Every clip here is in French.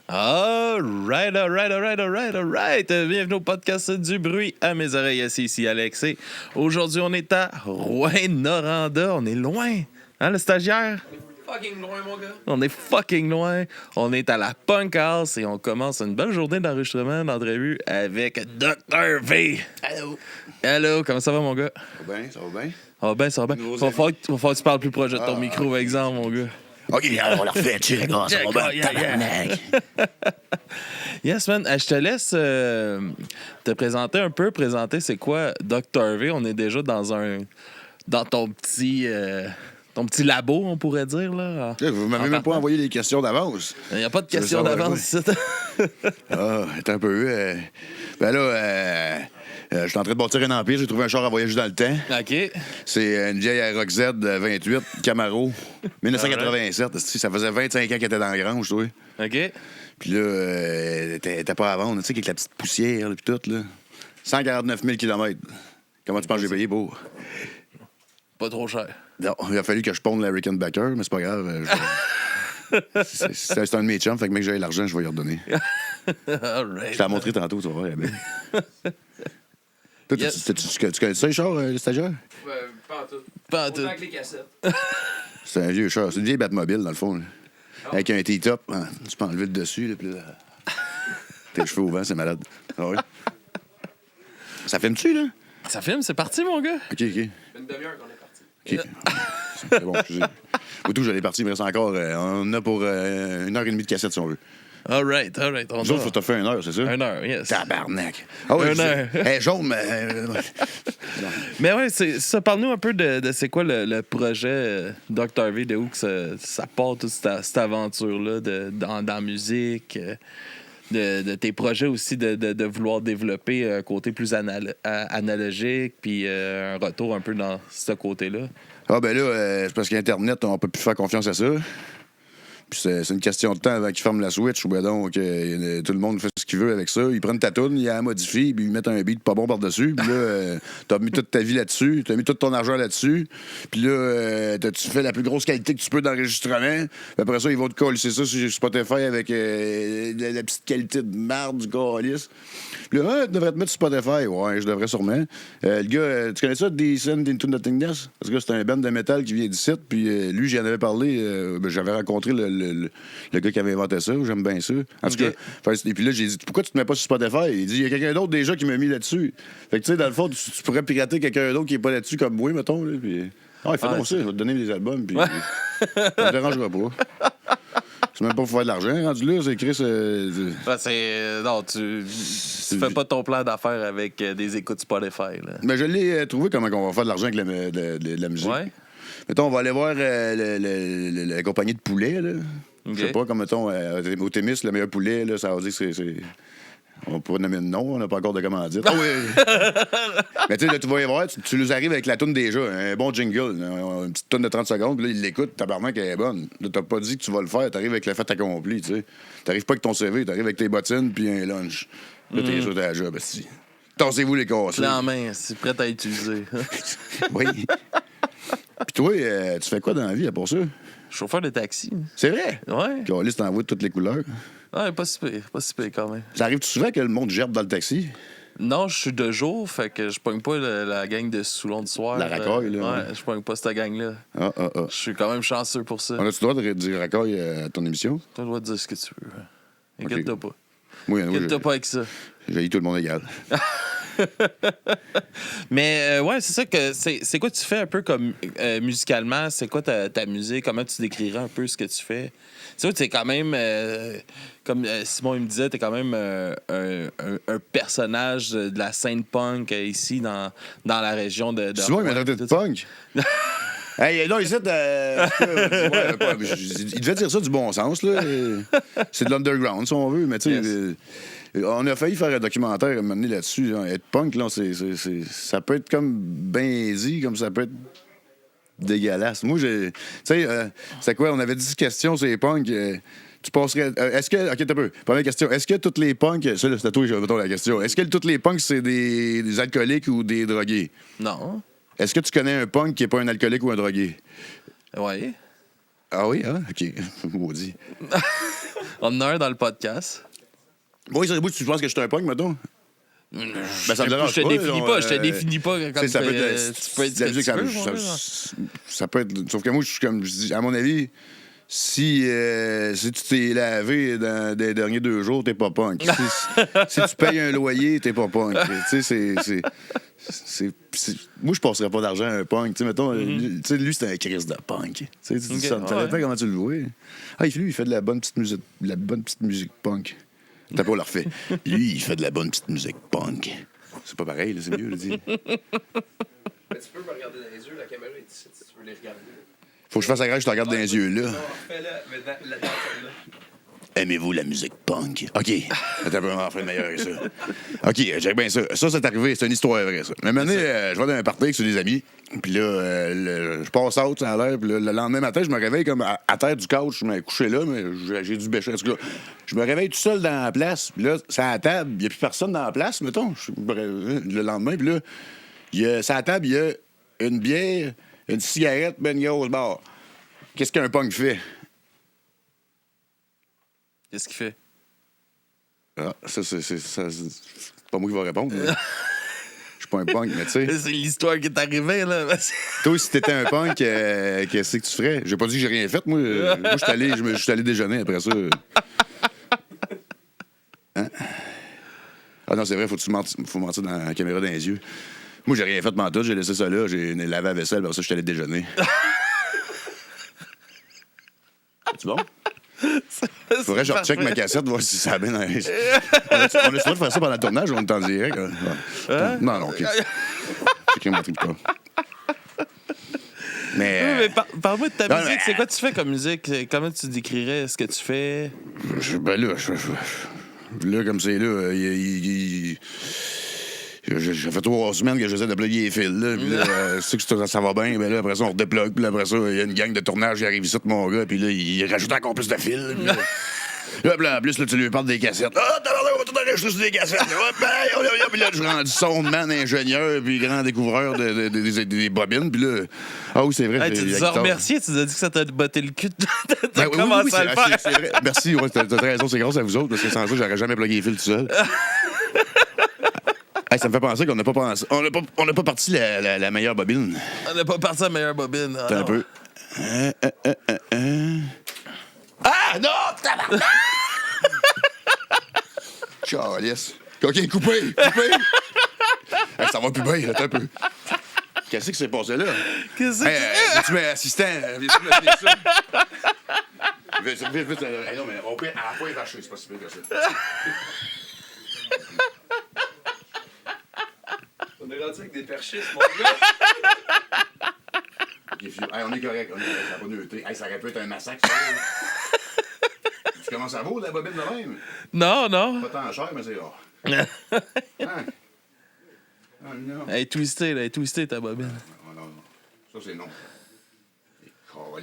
All right. Bienvenue au podcast du bruit à mes oreilles. Ici Alex. Et aujourd'hui, on est à Rouyn-Noranda. On est loin. Hein, le stagiaire? Fucking loin, mon gars. On est fucking loin. On est à la Punk House et on commence une belle journée d'enregistrement, d'entrevue avec Dr. V. Allô. Hello, comment ça va, mon gars? Ça va bien, ça va bien. Ça va bien, ça va bien. Va falloir que tu parles plus proche de ton micro, par exemple, mon gars. OK, on l'a refait, check, ça va bien, tabarnak. Yes, man. Je te laisse te présenter un peu. Présenter c'est quoi Dr. V. On est déjà dans ton petit labo, on pourrait dire. Là. Vous m'avez même pas envoyé les questions d'avance. Il n'y a pas de questions d'avance ici. Attends un peu. Ben là, je suis en train de bâtir un empire. J'ai trouvé un char à voyager dans le temps. OK. C'est une vieille Aerox Z 28 Camaro, 1987. Ça faisait 25 ans qu'elle était dans la grange, toi. OK. Puis là, elle était pas à vendre, tu sais, avec la petite poussière, puis tout, là. 149 000 km. Comment tu penses que j'ai payé pour? Pas trop cher. Non, il a fallu que je ponde la Rickenbacker, mais c'est pas grave. C'est un de mes chums, fait que mec, j'ai l'argent, je vais lui redonner. All right. Je t'ai montré tantôt, tu vas voir. Toi, Yes. tu connais ça, les chars, le stagiaire? Pas en tout. Pas en tout. Autant que les cassettes. C'est un vieux char. C'est une vieille Batmobile, dans le fond. Là. Avec un T-top. Hein, tu peux enlever le dessus, là, puis là... Tes cheveux au vent, c'est malade. Ah ouais? Ça filme-tu, là? Ça filme, c'est parti, mon gars. OK. Une demi-heure qu'on est parti. OK. C'est bon, excusez. Au tout, j'allais partir, il me reste encore... on a pour 1h30 de cassette, si on veut. All right. Nous autres, faut te faire 1 heure, c'est ça? 1 heure, yes. Tabarnak. Ah oui, 1 heure. Hey, jaune, mais... Mais ouais, c'est ça. Parle-nous un peu de c'est quoi le projet Dr. V, de où que ça part toute cette aventure-là dans la musique, de tes projets aussi de vouloir développer un côté plus analogique, puis un retour un peu dans ce côté-là. Ah ben là, c'est parce qu'Internet, on peut plus faire confiance à ça. Puis c'est une question de temps avant qu'ils ferment la Switch. Ou ben donc, tout le monde fait ce qu'il veut avec ça. Ils prennent ta toune, ils la modifient, puis ils mettent un beat pas bon par-dessus. Puis là, t'as mis toute ta vie là-dessus, t'as mis tout ton argent là-dessus. Puis là, tu fais la plus grosse qualité que tu peux d'enregistrement. Puis après ça, ils vont te coller ça sur Spotify avec la petite qualité de marde du calice. Puis là, tu devrais te mettre sur Spotify. Ouais, je devrais sûrement. Le gars, tu connais ça, Descend into Nothingness? Parce que c'est un band de métal qui vient d'ici. Puis lui, j'en avais parlé. J'avais rencontré le gars qui avait inventé ça. J'aime bien ça. En tout cas, et puis là, j'ai dit, pourquoi tu te mets pas sur Spotify? Il dit, il y a quelqu'un d'autre déjà qui m'a mis là-dessus. Fait que tu sais, dans le fond, tu pourrais pirater quelqu'un d'autre qui est pas là-dessus comme moi, mettons. Là, puis... Ah, fais donc ça, je vais te donner des albums. Puis ça te dérangera pas. C'est même pas pour faire de l'argent, rendu là, c'est écrit. Non, tu fais pas ton plan d'affaires avec des écoutes Spotify. Là. Mais je l'ai trouvé comment on va faire de l'argent avec la musique. Ouais. Mettons, on va aller voir la compagnie de poulet, là. Okay. Je sais pas, comme mettons, au Témis, le meilleur poulet, là, ça veut dire que c'est... On pourrait nommer le nom, on n'a pas encore de commandite. Ah oui! Mais tu sais, là, tu vas y voir, tu nous arrives avec la toune déjà, un bon jingle, une petite toune de 30 secondes, puis là, il l'écoute, tabarnak, elle est bonne. Là, t'as pas dit que tu vas le faire, t'arrives avec le fait accompli, tu sais. T'arrives pas avec ton CV, t'arrives avec tes bottines puis un lunch. Là, t'es sur ta job, si. Tassez-vous les cassés. Clé en main, c'est prêt à utiliser. Oui. Puis toi, tu fais quoi dans la vie à part ça? Chauffeur de taxi. C'est vrai? Ouais. Calice, t'envoies de toutes les couleurs. Ouais, pas si pire quand même. Ça arrive souvent que le monde gerbe dans le taxi? Non, je suis de jour, fait que je pogne pas la gang de Soulon de soir. La racaille, là. Ouais, je pogne pas cette gang-là. Ah. Je suis quand même chanceux pour ça. On a-tu le droit de dire racaille à ton émission? T'as le droit de dire ce que tu veux. Inquiète-toi pas. Oui, Inquiète-toi pas avec ça. J'ai tout le monde égal. Mais ouais, c'est ça que c'est quoi tu fais un peu comme musicalement, c'est quoi ta musique, comment tu décrirais un peu ce que tu fais? Tu sais, t'es quand même comme Simon il me disait, t'es quand même un personnage de la scène punk ici dans la région de Simon, il m'a traité de punk. Hey, là, ici, il devait dire ça du bon sens, là. C'est de l'underground, si on veut, mais tu sais, on a failli faire un documentaire à un moment donné là-dessus. Hein. Être punk, là, ça peut être comme ben dit, comme ça peut être dégueulasse. Moi, tu sais, c'est quoi, on avait 10 questions sur les punks. Tu passerais. Est-ce que. OK, t'as peu. Première question. Est-ce que toutes les punks. Ça, là, c'est à toi, mettons la question. Est-ce que toutes les punks, c'est des alcooliques ou des drogués? Non. Est-ce que tu connais un punk qui n'est pas un alcoolique ou un drogué? Oui. Ah oui, hein? OK. Maudit. On en a un dans le podcast. Moi, tu penses que je suis un punk, mettons? Ben, ça me dérange Je te définis pas, je te euh, définis pas comme Tu sais, ça peut être, tu peux être la musique, ce que tu veux, ça, moi, ça peut être. Sauf que moi, je suis comme je dis, à mon avis, si tu t'es lavé dans les derniers 2 jours, t'es pas punk. Si tu payes un loyer, t'es pas punk. Tu sais, moi, je passerais pas d'argent à un punk. Tu sais, mettons, tu sais, lui, c'est un Chris de punk. Tu sais, ça dépend comment tu le vois. Ah, lui, il fait de la bonne petite musique punk. T'as pas le refait. Lui, il fait de la bonne petite musique punk. C'est pas pareil, là, c'est mieux, là, dit. Mais tu peux me regarder dans les yeux, la caméra est ici, si tu veux les regarder. Faut que je fasse la grève, je te regarde dans les yeux, là. Non, fais-le, mais dans celle-là. Aimez-vous la musique punk? OK. Attends, on va en faire une meilleure que ça. OK, j'ai bien ça. Ça, c'est arrivé. C'est une histoire vraie, ça. Mais maintenant, je vais dans un party avec des amis. Puis là, je passe out, ça a l'air. Puis là, le lendemain matin, je me réveille comme à terre du couch. Je me couché là, mais j'ai dû bêcher. En tout cas, je me réveille tout seul dans la place. Puis là, c'est à la table. Il n'y a plus personne dans la place, mettons. Le lendemain, puis là, c'est à la table, il y a une bière, une cigarette, ben une grosse barre. Qu'est-ce qu'un punk fait? Qu'est-ce qu'il fait? Ah, ça, c'est pas moi qui vais répondre. Je suis pas un punk, mais tu sais. C'est l'histoire qui est arrivée, là. Toi, si t'étais un punk, qu'est-ce que tu ferais? J'ai pas dit que j'ai rien fait, moi. Moi, je suis allé déjeuner après ça. Hein? Ah non, c'est vrai, faut mentir dans la caméra dans les yeux. Moi, j'ai rien fait pantoute, j'ai laissé ça là, j'ai lavé la vaisselle, après ça, je suis allé déjeuner. C'est bon? Faudrait que je recheck ma cassette, voir si ça a bien. On a-tu le droit de faire ça pendant le tournage ou on est en direct? Non, OK. C'est qui mon truc pas. Mais parle-moi de ta musique. C'est quoi tu fais comme musique? Comment tu décrirais ce que tu fais? Ben là, là, comme c'est là, ça fait 3 semaines que j'essaie de plugger les fils. Là, puis là, c'est que ça va bien. Ben là, après ça, on redéplugue. Puis après ça, il y a une gang de tournage qui arrive ici, mon gars. Puis là, il rajoute encore plus de fils. Là, en plus, là, tu lui parles des cassettes. Ah, t'as on va tout enregistrer sur des cassettes. Puis là, je suis rendu soundman, ingénieur, puis grand découvreur des bobines. Puis là, ah oui, c'est vrai. Hey, tu nous as remercié. Tu nous as dit que ça t'a botté le cul de oui, commencer à le faire. C'est vrai. Merci, ouais, t'as raison. C'est grâce à vous autres, parce que sans ça, j'aurais jamais plugué les fils tout seul. Hey, ça me fait penser qu'on n'a pas pensé. On n'a pas parti la meilleure bobine. On n'a pas parti la meilleure bobine. Attends un peu. Ah, non! Tabarnak! Charles. OK, coupé! Hey, ça va plus bien, attends un peu. Qu'est-ce qui s'est passé là? Qu'est-ce que c'est? Tu mets assistant, viens-tu me filer ça? Vite. Hey, non, mais on peut à la fois racher, c'est pas si pire que ça. On est rendu avec des perchistes, mon gars. Hey, on est correct, ça n'a pas neutré. Hey, ça aurait pu être un massacre, ça. Tu commences à vaut, la bobine de même? Non. Pas tant cher, mais c'est rare. Hein? Oh, non. Elle est twistée, ta bobine. Oh, non. Ça, c'est non. OK,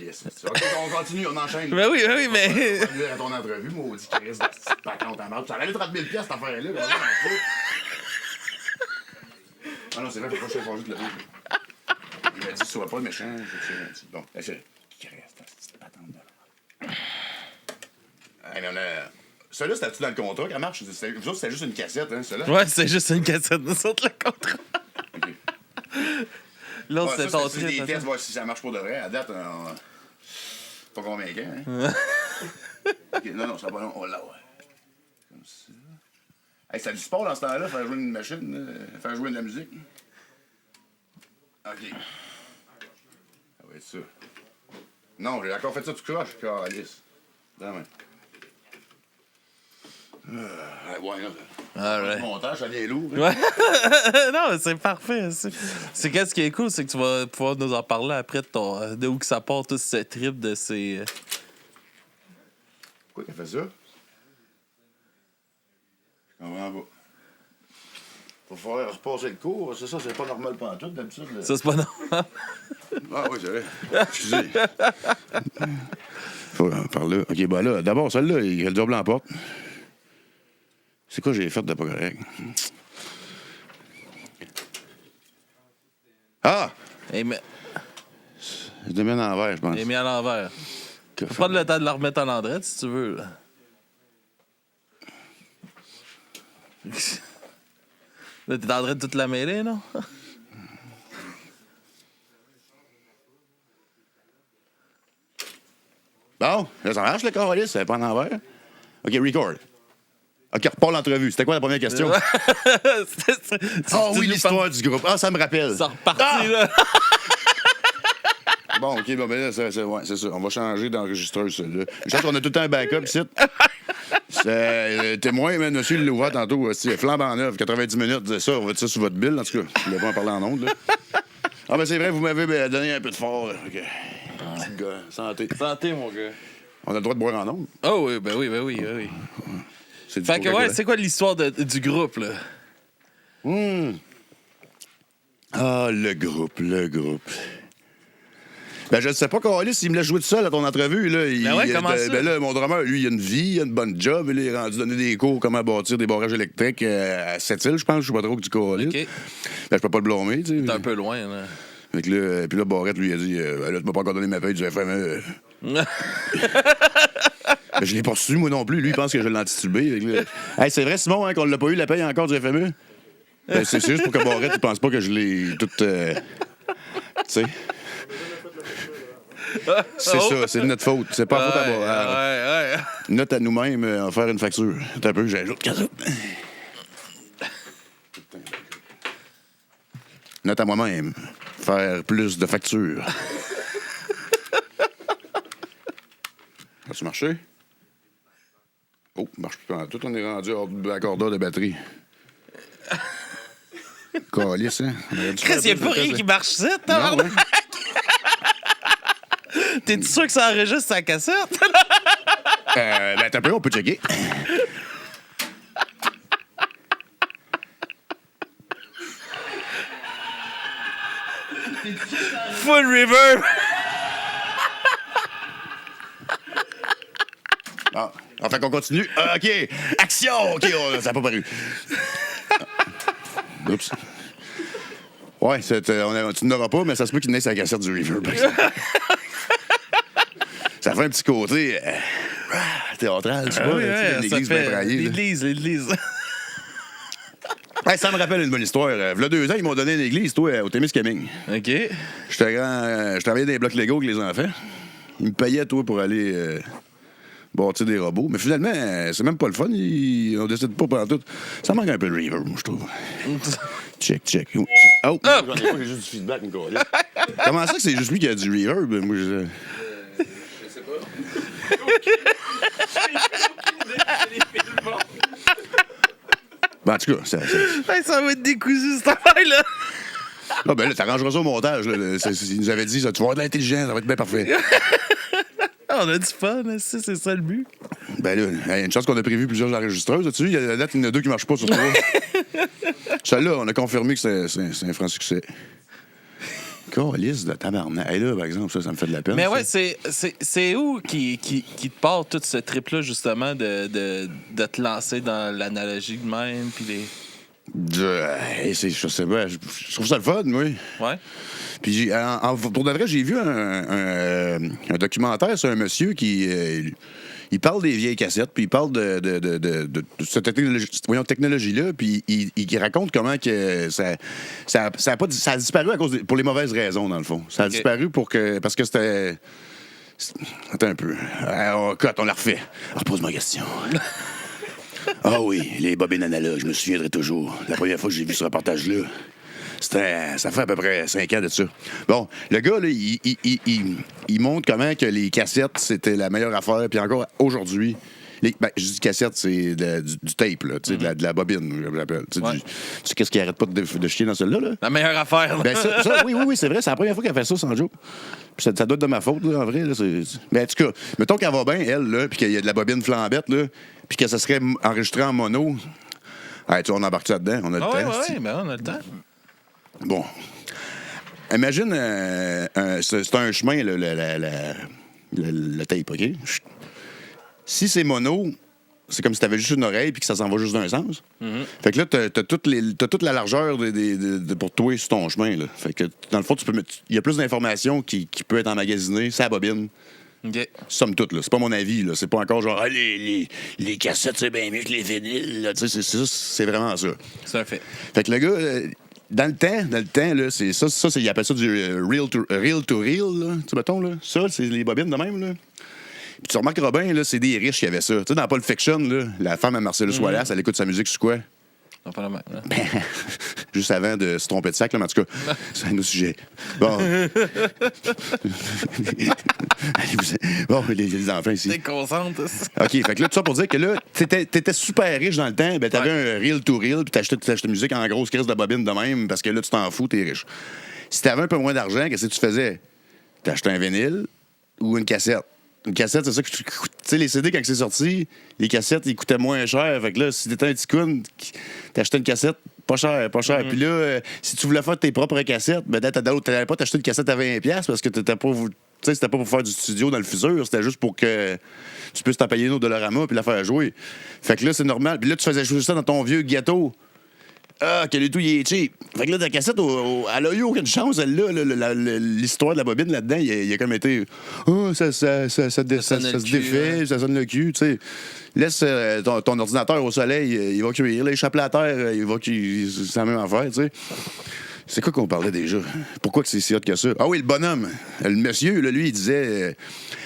on continue, on enchaîne. Ben oui, mais... On va venir à ton entrevue, maudit Chris de petite patente en marde. Ça allait 30 000 cette affaire-là. Ah non, c'est vrai, faut pas que je fasse juste le dos. Il m'a dit, sois pas méchant, je vais tirer un petit. Bon, c'est Chris de petite patente de marde. Hey, mais on a... Celui-là, c'était-tu dans le contrat qu'elle marche? Vous autres, c'était juste une cassette, hein, celui-là? Ouais, c'est juste une cassette. Nous autres, le contrat. OK. L'autre, c'est ton C'est trip. des tests, voir si ça marche pour de vrai. À date, pas convaincant, hein? OK, non, ça va pas long. Oh là, ouais. Comme ça. Hey, c'est du sport dans ce temps-là, faire jouer une machine, faire jouer de la musique. OK. Ça va être ça. Non, j'ai encore fait ça tout croche, calice. Demain. Ouais, là. Alright. Le montage, ça vient lourd. Hein? Ouais. Non, c'est parfait. C'est qu'est-ce qui est cool, c'est que tu vas pouvoir nous en parler après de où que ça part, tout ce trip de ces... Pourquoi qu'elle fait ça? Je comprends pas. Faut falloir repasser le cours. C'est ça, c'est pas normal pantoute, d'habitude. Là. Ça, c'est pas normal. Ah oui, c'est vrai. Excusez. Faut par là. OK, ben là, d'abord, celle-là, il y a le double en porte. C'est quoi j'ai fait de pas correct? Ah! Et mais... Je l'ai mis à l'envers, je pense. Il est mis à l'envers. Tu peux prendre le temps de la remettre à l'endroit si tu veux. Là. Là, t'es en train de toute la mêler, non? Bon, là, ça marche, le calice, c'est pas en envers. OK, record. OK, repart l'entrevue. C'était quoi la première question? Ah oui, l'histoire du groupe. Ah, ça me rappelle. Ça repartit, là. Bon, OK, bon, ben là, c'est ça. On va changer d'enregistreuse, celle-là. Je pense qu'on a tout le temps un backup ici. C'est témoin, même, monsieur, il l'a ouvert tantôt aussi. Flambe en neuf, 90 minutes. Ça, on va dire ça sur votre bill, en tout cas. Je ne voulais pas en parler en ondes, là. Ah, ben c'est vrai, vous m'avez donné un peu de fort. OK. Petit gars, santé. Santé, mon gars. On a le droit de boire en ondes. Oh oui, ben oui, ben oui, ben oui. C'est du Fait que Coca-Cola. ouais, c'est quoi l'histoire du groupe, là? Ah, le groupe. Ben, je ne sais pas, Carlis, s'il me l'a joué tout seul à ton entrevue. Là, Ben ouais, comment ça? Ben là, mon drummer, lui, il a une vie, il a une bonne job. Il est rendu donner des cours comment bâtir des barrages électriques à Sept-Îles, je pense. Je sais pas trop que du Carlis. OK. Ben, je peux pas le blâmer, tu sais. T'es un peu loin, là. Fait que là, puis là, Barrette, lui, il a dit ben là, tu m'as pas encore donné ma paye du FME. Ben, je l'ai pas reçu, moi non plus. Lui, il pense que je l'ai antitubé. Hey, c'est vrai, Simon, hein, qu'on l'a pas eu la paye encore du FME? Ben, c'est juste pour que Barrette, il pense pas que je l'ai toute. Tu sais. C'est ça, c'est de notre faute. C'est pas faute à Barrette. Ouais. Note à nous-mêmes, on va faire une facture. Attends un peu, j'ajoute qu'à ça. Note à moi-même. Faire plus de factures. As-tu marché? Oh, marche plus en tout. On est rendu hors du accordeur de batterie. Calice, hein? Chris, y'a pas rien qui marche ça, Non, t'as ouais. T'es-tu sûr que ça enregistre sa cassette? Ben, attends un peu, on peut checker. Full reverb! Ah, fait qu'on continue. Ah, OK. Action! OK, ça n'a pas paru. Oups. Ouais, tu n'auras pas, mais ça se peut qu'il naisse la cassette du reverb. par exemple. Ça fait un petit côté théâtral, tu sais pas. Oui, tu sais, ouais, ça l'église bien fait braillée, là. l'église. Hey, ça me rappelle une bonne histoire. V'là 2 ans, ils m'ont donné une église, toi, au Témiscamingue. OK. Je travaillais dans les blocs Lego avec les enfants. Ils me payaient, toi, pour aller bâtir des robots. Mais finalement, c'est même pas le fun. On décide pas pendant tout. Ça manque un peu de reverb, moi, je trouve. Check. Oh! J'en ai pas, j'ai juste du feedback, Nicolas. Comment ça que c'est juste lui qui a du reverb? Moi, Je sais pas. Ben, en tout cas, Hey, ça va être décousu, cette affaire-là. Ah, ben là, t'arrangeras ça au montage. Là. Il nous avait dit, ça, tu vas avoir de l'intelligence, ça va être bien parfait. On a du fun, hein, c'est ça le but. Ben là, il y a une chance qu'on a prévu plusieurs enregistreuses. As-tu vu, il y a la date, il y en a 2 qui marchent pas sur 3. Celle-là, on a confirmé que c'est un franc succès. Calice de tabarnak. Hey, là, par exemple, ça me fait de la peine. Mais ça. ouais, c'est où qui te part tout ce trip-là, justement, de te lancer dans l'analogie de même, puis les... Je sais pas, je trouve ça le fun, oui. Ouais. Puis, pour de vrai, j'ai vu un documentaire sur un monsieur qui... il parle des vieilles cassettes, puis il parle de cette technologie-là, puis il raconte comment que ça a disparu à cause pour les mauvaises raisons, dans le fond. Ça a disparu parce que c'était... Attends un peu. On la refait. Repose ma question. Ah oui, les bobines analogues, je me souviendrai toujours. La première fois que j'ai vu ce reportage-là, ça fait à peu près 5 ans de ça. Bon, le gars, là, il montre comment que les cassettes, c'était la meilleure affaire. Puis encore aujourd'hui, je dis cassette, c'est du tape, là, de la bobine, je l'appelle. Tu sais qu'est-ce qui arrête pas de chier dans celle-là? Là? La meilleure affaire. Ben oui, c'est vrai, c'est la première fois qu'elle fait ça sans joke. Puis ça doit être de ma faute, là, en vrai. Là, mais en tout cas, mettons qu'elle va bien, elle, là, puis qu'il y a de la bobine flambette, là, puis que ça serait enregistré en mono. Hey, on embarque ça dedans, on a le temps. Oui, ben on a le temps. Bon. Imagine, c'est un chemin, le tape, OK? Si c'est mono, c'est comme si tu avais juste une oreille puis que ça s'en va juste d'un sens. Mm-hmm. Fait que là, t'as toute la largeur pour toi sur ton chemin. Là. Fait que, dans le fond, il y a plus d'informations qui peut être emmagasinées, ça bobine, OK. Somme toute, là. C'est pas mon avis, là. C'est pas encore genre, les cassettes, c'est bien mieux que les vinyles, là. Tu sais, c'est vraiment ça. C'est un fait. Fait que le gars, dans le temps, là, c'est ça, il appelle ça du real to real, là. Tu sais, mettons, là. Ça, c'est les bobines de même, là. Puis tu remarqueras bien, là, c'est des riches qui avaient ça. Tu sais, dans Pulp Fiction, là, la femme à Marcellus Wallace, elle écoute sa musique sur quoi? Non, pas la même. Hein? Juste avant de se tromper de sac, là, mais en tout cas, c'est un autre sujet. Bon. Bon, les enfants ici. T'es concentre. OK, fait que là, tout ça pour dire que là, t'étais super riche dans le temps, ben t'avais un reel to reel, puis t'achetais ta musique en grosse crise de bobine de même, parce que là, tu t'en fous, t'es riche. Si t'avais un peu moins d'argent, qu'est-ce que tu faisais? T'achetais un vinyle ou une cassette? Une cassette, c'est ça que tu sais, les CD, quand c'est sorti, les cassettes, ils coûtaient moins cher. Fait que là, si t'étais un petit coon, t'achetais une cassette, pas cher. Puis là, si tu voulais faire tes propres cassettes, ben t'allais pas t'acheter une cassette à 20$ parce que t'étais pas... Tu sais, c'était pas pour faire du studio dans le futur, c'était juste pour que tu puisses t'en payer une au Dollarama puis la faire jouer. Fait que là, c'est normal. Puis là, tu faisais jouer ça dans ton vieux gâteau. Ah, que le tout, il est cheap. Fait que là, ta cassette, elle a eu aucune chance, celle-là. L'histoire de la bobine là-dedans, il a comme été. Oh, ça se défait, ça sonne le cul, tu sais. Laisse ton ordinateur au soleil, il va cuire. Là, échappe la terre, il va cuire. C'est la même affaire, tu sais. C'est quoi qu'on parlait déjà? Pourquoi que c'est si hot que ça? Ah oui, le bonhomme. Le monsieur, là, lui, il disait.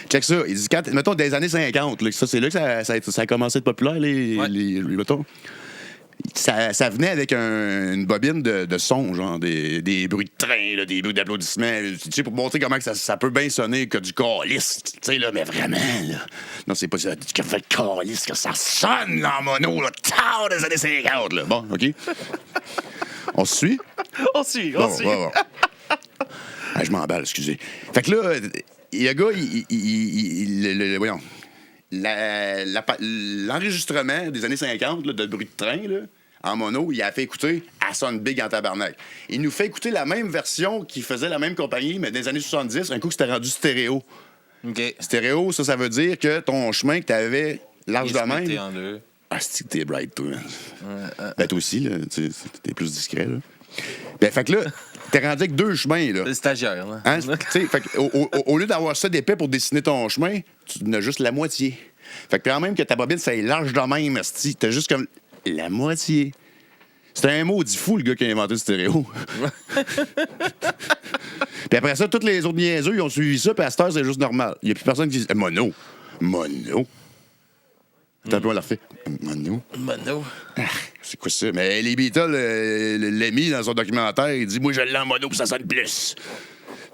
Check ça. Il dit, mettons, des années 50, là, ça, c'est là que ça a commencé à être populaire, les mettons. Ça venait avec une bobine de son, genre des bruits de train, là, des bruits d'applaudissements, tu sais, pour montrer comment que ça peut bien sonner que du calice, tu sais, là, mais vraiment, là. Non, c'est pas ça, que fait le calice, que ça sonne en mono, là, tard des années 50, là. Bon, OK. On se suit? On suit. Bon. Ah, je m'emballe, excusez. Fait que là, le gars, voyons. L'enregistrement des années 50 là, de bruit de train là, en mono, il a fait écouter à sonne big en tabarnak. Il nous fait écouter la même version qui faisait la même compagnie, mais dans les années 70, un coup, c'était rendu stéréo. OK. Stéréo, ça veut dire que ton chemin que t'avais large de même. En deux. Ah, c'est que t'es bright, toi. Ben, toi aussi, là, t'es plus discret, là. Ben, fait que là, t'es rendu avec deux chemins, là. C'est le stagiaire, là. Hein? Fait que, au lieu d'avoir ça d'épais pour dessiner ton chemin, tu n'as juste la moitié. Fait que quand même que ta bobine, ça est large de même, asti. T'as juste comme la moitié. C'était un maudit fou, le gars qui a inventé le stéréo. Puis après ça, tous les autres niaiseux, ils ont suivi ça, puis à cette heure, c'est juste normal. Il n'y a plus personne qui dit Mono. T'as pas la refait. Mono. Ah, c'est quoi ça? Mais les Beatles l'a mis dans son documentaire. Il dit, moi, je l'ai en mono, puis ça sonne plus.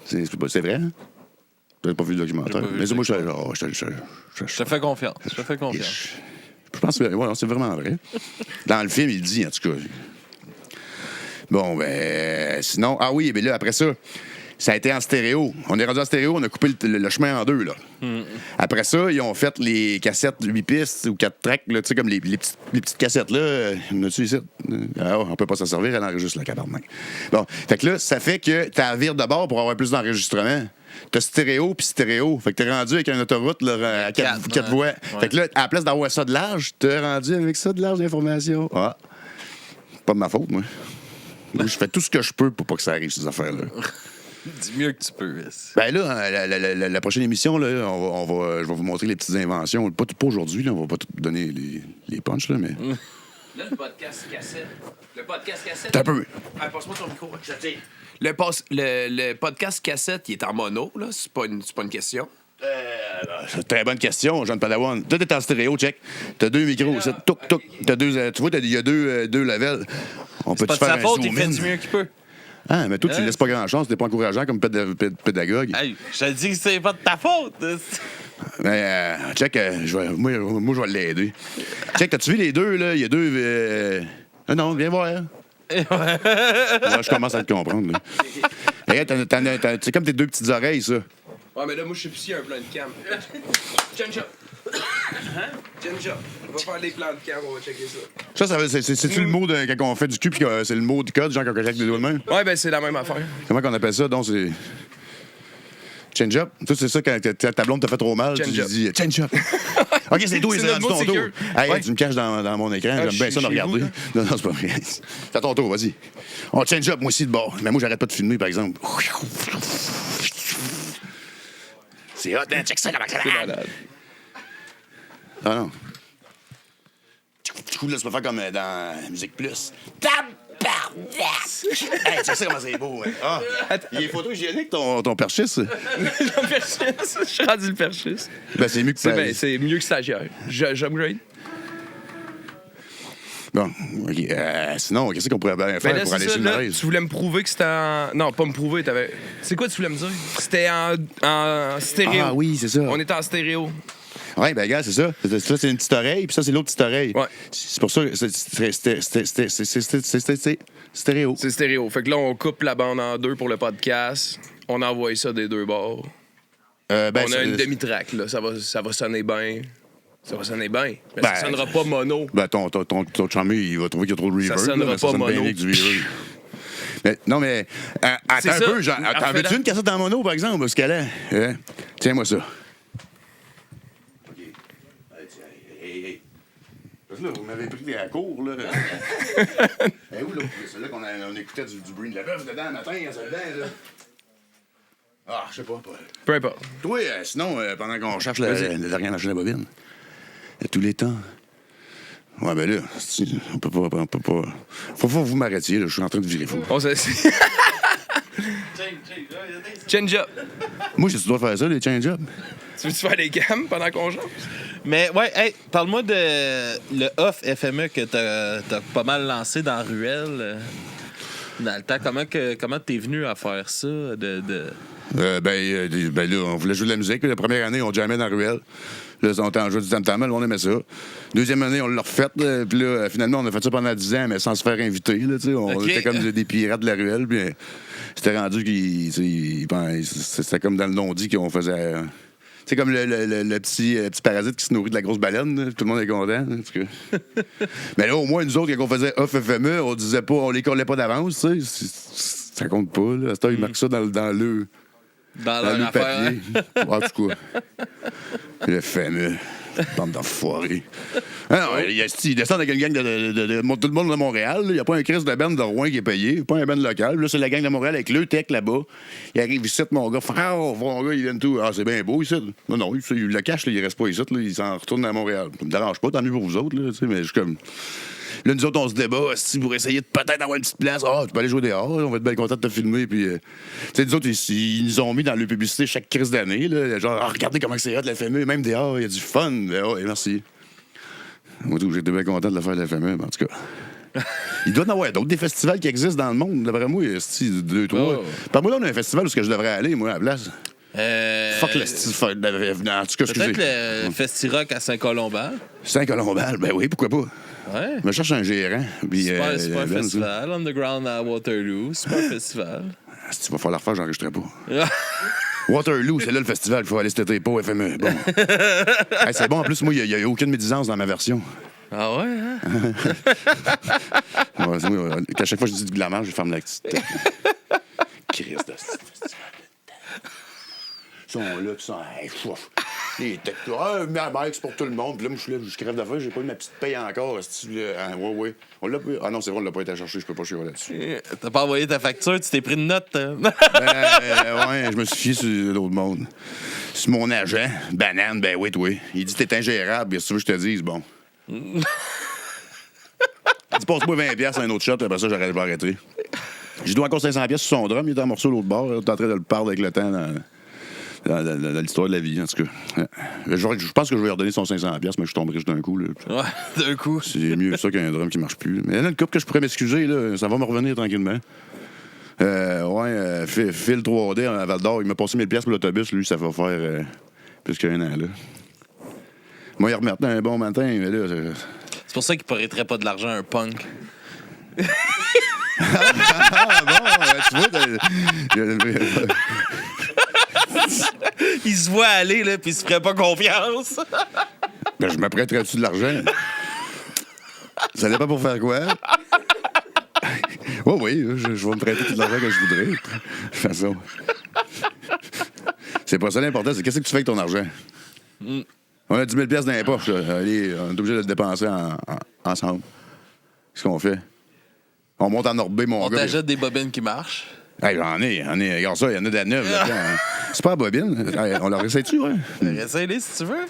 C'est vrai, hein? T'as pas vu le documentaire? Mais moi, je te fais confiance. Je pense que c'est vraiment vrai. Dans le film, il dit, en tout cas. Bon, ben, sinon... Ah oui, mais là, après ça... Ça a été en stéréo. On est rendu en stéréo, on a coupé le chemin en deux, là. Après ça, ils ont fait les cassettes 8 pistes ou 4 tracks, tu sais, comme les petites cassettes, là. On a-tu ici? Ah, on peut pas s'en servir, elle enregistre la cabarnak. Bon, fait que là, ça fait que t'as vire de bord pour avoir plus d'enregistrement. T'as stéréo puis stéréo. Fait que t'es rendu avec une autoroute là, à 4 voies. Ouais. Fait que là, à la place d'avoir ça de large, t'es rendu avec ça de large d'information. Ah, pas de ma faute, moi. Moi, je fais tout ce que je peux pour pas que ça arrive, ces affaires-là. Dis mieux que tu peux. Ben là, la prochaine émission, là, je vais vous montrer les petites inventions. Pas aujourd'hui, là, on va pas tout donner les punchs, là, mais... Là, le podcast cassette. T'as un peu. Ah, passe-moi ton micro. Le podcast cassette, il est en mono, là. C'est pas une question. C'est une très bonne question, Jean Padawan. Tout est en stéréo, check. T'as deux micros, ça. Touc. T'as deux... tu vois, il y a deux levels. On peut-tu faire un zoom in? C'est pas de sa faute, il fait du mieux qu'il peut. Ah, mais toi, tu laisses pas grand-chance, t'es pas encourageant comme pédagogue. Hey, je te dis que c'est pas de ta faute. Mais, check, moi, je vais l'aider. Check, t'as-tu vu les deux, là? Il y a deux... non, viens voir. Là, je commence à te comprendre, là. Regarde, c'est comme tes deux petites oreilles, ça. Ouais, mais là, moi, je sais plus s'il y a un plan de cam. Jenja. Jenja. On va faire des plans de cam, on va checker ça. C'est-tu le mot quand on fait du cul, puis c'est le mot du code, genre quand on check des doigts de main? Ouais, ben c'est la même affaire. Comment qu'on appelle ça? Donc, c'est... Change up. Toi, c'est ça, quand ta blonde t'a fait trop mal, tu dis change up. OK, c'est toi, c'est rendu ton tour. Hey, ouais. Tu me caches dans mon écran, j'aime bien ça de regarder. Non, c'est pas vrai. C'est à ton tour, vas-y. On change up, moi aussi, de bord. Mais moi, j'arrête pas de filmer, par exemple. C'est hot, hein? Check ça, comment ça C'est malade. Ah non. Du coup, là, tu peux faire comme dans Musique Plus. Tabarnak! Hey, check ça, comment c'est beau, hein? Ah, il est photo-hygiénique, ton perchiste. Le perchiste. Je suis rendu le perchiste. Ben, c'est mieux que ça. C'est mieux que stagiaire. J'upgrade. Bon, OK. Sinon, qu'est-ce qu'on pourrait bien faire Ben là, pour aller c'est sur ça, le là, Maryse? tu voulais me prouver que c'était en... Non, pas me prouver, t'avais... C'est quoi tu voulais me dire? C'était en stéréo. Ah oui, c'est ça. On était en stéréo. Oui, ben, gars, c'est ça. Ça, c'est une petite oreille, puis ça, c'est l'autre petite oreille. Ouais. C'est pour ça que c'est stéréo. C'est stéréo. Fait que là, on coupe la bande en deux pour le podcast. On envoie ça des deux bords. Ben, On a une demi-track, là. Ça va sonner bien. Ça va sonner bien. Mais Ben, ça sonnera pas mono. Ben, ton chummy, il va trouver qu'il y a trop de reverb. Ça sonnera là, mais pas sonne bien mono. avec du reverb. Mais, non, mais attends C'est un ça. peu. Genre, t'en veux-tu une cassette en mono, par exemple? Parce qu'elle est. Tiens-moi ça. OK. Hey. Parce que là, vous m'avez pris à court, là. Où, là? C'est là qu'on écoutait du bruit de la bœuf dedans, le matin, ça dedans, là. Ah, je sais pas. Peu importe. Toi, sinon, pendant qu'on cherche la dernière machine à bobine, tous les temps. Ouais, ben là, on peut pas. Faut pas vous m'arrêtiez, là, je suis en train de virer fou. On s'est... Change up. Moi, j'ai-tu le droit de faire ça, les change-up? Tu veux-tu faire des gammes pendant qu'on joue? Mais ouais, hey, parle-moi de le off FME que t'as pas mal lancé dans Ruelle. Dans le temps, comment t'es venu à faire ça? Ben là, on voulait jouer de la musique. La première année, on jammait dans la ruelle. Là, on était en jeu du tam-tam, on aimait ça. Deuxième année, on l'a refait. Puis là, finalement, on a fait ça pendant 10 ans, mais sans se faire inviter. Là, on OK. était comme des pirates de la ruelle. Puis c'était rendu c'était comme dans le non-dit qu'on faisait... C'est comme le petit parasite qui se nourrit de la grosse baleine. Là. Tout le monde est content. Mais là, au moins, nous autres, quand on faisait off FME, on disait pas, on les collait pas d'avance. Tu sais. Ça compte pas. Là. À ce temps, ils marquent ça dans le Dans le leur affaire. papier. En tout cas, le fameux. Bande d'enfoirés. Ah non, ils descendent avec une gang de tout le monde de Montréal. Il n'y a pas un Christ de band de Rouen qui est payé. Pas un band local. Là, c'est la gang de Montréal avec le tech là-bas. Il arrive ici, mon gars. Mon gars, ils viennent tout. Ah, c'est bien beau ici. Non, le cash, là, il reste pas ici. Là, il s'en retourne à Montréal. Ça me dérange pas, tant mieux pour vous autres. Là, mais je suis comme. Là, nous autres, on se débat pour essayer de peut-être avoir une petite place. Ah, tu peux aller jouer dehors, on va être bien content de te filmer. Puis, tu sais, nous autres, ils nous ont mis dans le publicité chaque crise d'année. Là, genre, regardez comment c'est hot, la FME. Même dehors, il y a du fun. Merci. Moi, tout, j'étais bien content de le faire, la FME, en tout cas. Il doit y en avoir d'autres, des festivals qui existent dans le monde. D'après moi, il y a 2, 3. Oh. Par moi, là, on a un festival où je devrais aller, moi, à la place. Fuck le style. En tout cas, excusez. Peut-être le Festi-Rock à Saint-Colombal. Saint-Colombal, ben oui, pourquoi pas? Ouais. Je me cherche un gérant. Puis, Super Ben, festival. Underground à Waterloo. Super festival. Si tu vas falloir faire, j'enregistrerai pas. Waterloo, c'est là le festival, il faut aller cet été, pas au FME. Bon. Hey, c'est bon, en plus, moi, il n'y a aucune médisance dans ma version. Ah ouais, hein? À chaque fois que je dis du glamour, je ferme la petite tête. Crise de ce festival. Ils sont là, puis ils sont. Hey, chouf. Les têtes, ma bike, c'est pour tout le monde. Puis là, moi, je suis là, je crève de faim, j'ai pas eu ma petite paye encore. Ouais. On l'a pas. Ah non, c'est vrai, on l'a pas été chercher, je peux pas chier là-dessus. T'as pas envoyé ta facture, tu t'es pris une note. Hein? Ouais, je me suis fié sur l'autre monde. C'est mon agent, Banane, ben oui, toi. Il dit t'es ingérable, bien sûr, je te dise, bon. Il dit passe-moi 20$ un autre shot, après ça, j'aurais pas arrêté. J'ai dois encore 500$ sur son drum, il est en morceau l'autre bord, il est en train de le perdre avec le temps dans l'histoire de la vie, en tout cas. Je pense que je vais lui redonner son 500$, mais je tomberai juste d'un coup. Là. Ouais, d'un coup. C'est mieux ça qu'un drum qui marche plus. Mais il y en a une couple que je pourrais m'excuser, là. Ça va me revenir tranquillement. Phil 3D à Val-d'Or, il m'a passé 1000$ pour l'autobus. Lui, ça va faire plus qu'un an, là. Moi, il remettait un bon matin, mais là... C'est pour ça qu'il ne paraîtrait pas de l'argent à un punk. Tu vois... Il se voit aller, là, puis il se ferait pas confiance. Ben, je m'apprêterais-tu de l'argent? Ça dépend pour faire quoi? Oui, je vais me prêter tout l'argent que je voudrais. De toute façon. C'est pas ça l'important, c'est qu'est-ce que tu fais avec ton argent? On a 10 000$ dans les poches. Allez, on est obligé de le dépenser ensemble. Qu'est-ce qu'on fait? On monte en orbée, mon On gars. t'achète des bobines qui marchent. Hey, j'en ai. Regarde ça, il y en a de la neuve là-dedans. Hein. C'est pas la bobine. Hey, on leur essaie-tu, ouais? Essaye-les si tu veux.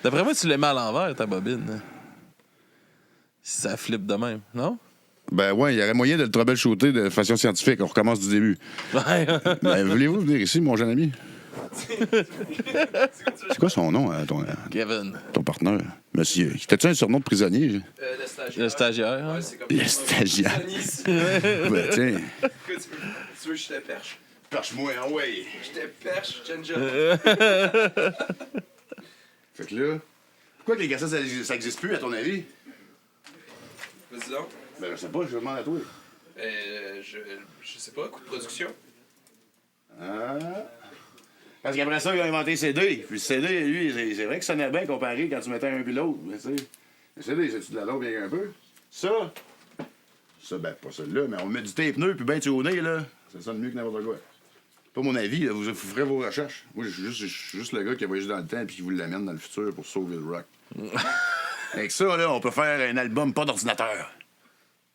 D'après moi, tu les mets à l'envers, ta bobine. Hein. Si ça flippe de même, non? Ben ouais, il y aurait moyen de le troubleshooter de façon scientifique. On recommence du début. Ouais. Ben, voulez-vous venir ici, mon jeune ami? C'est quoi son nom, Kevin. ton partenaire? Monsieur. T'as-tu un surnom de prisonnier? Le stagiaire. Le stagiaire. Hein? Ouais, c'est comme Le stagiaire. Ben, tiens. Tu veux que je te perche? Perche-moi, hein, ouais. Je te perche, Jenja. Fait que là, pourquoi que les cassettes, ça existe plus, à ton avis? Vas-y donc. Ben, je sais pas, je demande à toi. Je sais pas, coût de production. Ah. Parce qu'après ça, ils ont inventé CD. Puis le CD, lui, c'est vrai que ça sonnait bien comparé quand tu mettais un puis l'autre. Mais tu sais, le CD, c'est-tu de la dope bien un peu? Ça, ben, pas celui-là, mais on met du tape pneu puis ben tuné, là. Ça sonne mieux que n'importe quoi. Pas mon avis, là, vous ferez vos recherches. Moi, je suis juste le gars qui a voyagé dans le temps et qui vous l'amène dans le futur pour sauver le rock. Avec ça, là, on peut faire un album pas d'ordinateur.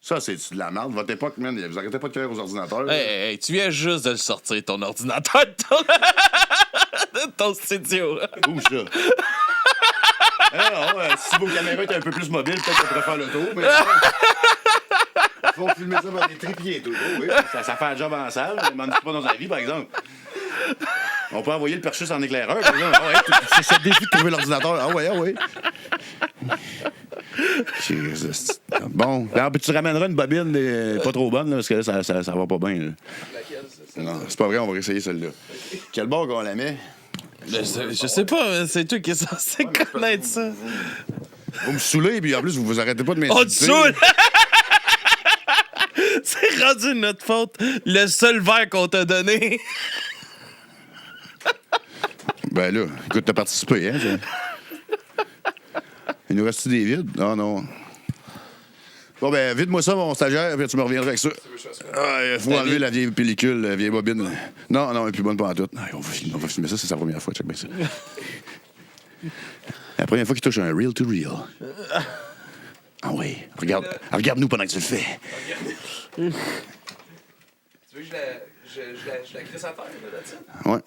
Ça, c'est de la merde. Votre époque, man, vous arrêtez pas de créer aux ordinateurs. Hey, tu viens juste de le sortir, ton ordinateur de ton studio. Où ça? Alors, si vos caméras étaient un peu plus mobiles, peut-être qu'on pourrait faire le tour, mais... Faut filmer ça par des trépieds et tout. Oh, oui, ça fait un job en salle, mais on pas dans la vie, par exemple. On peut envoyer le perchus en éclaireur, par exemple. Ah ouais, c'est le défi de trouver l'ordinateur. Ah ouais. Bon, alors, puis tu ramèneras une bobine pas trop bonne, là, parce que là, ça va pas bien. Là. Laquelle, ça? Non, c'est pas vrai, on va essayer celle-là. Quel bord qu'on la met? Je sais pas, c'est toi qui es censé connaître ça. Vous me saoulez, puis en plus, vous arrêtez pas de On te m'insulter. saoule! C'est rendu notre faute. Le seul verre qu'on t'a donné. Ben là, écoute, t'as participé, hein? Il nous reste-tu des vides? Ah non. Bon, ben, vide-moi ça, mon stagiaire, puis tu me reviendras avec ça. Ah, il faut enlever la vieille pellicule, la vieille bobine. Non, elle est plus bonne pas en tout. On va filmer ça, c'est sa première fois, check bien ça. La première fois qu'il touche un reel to reel. Ah oui, regarde-nous pendant que tu le fais. Tu veux que je la crisse à terre, là, là-dessus? Ouais.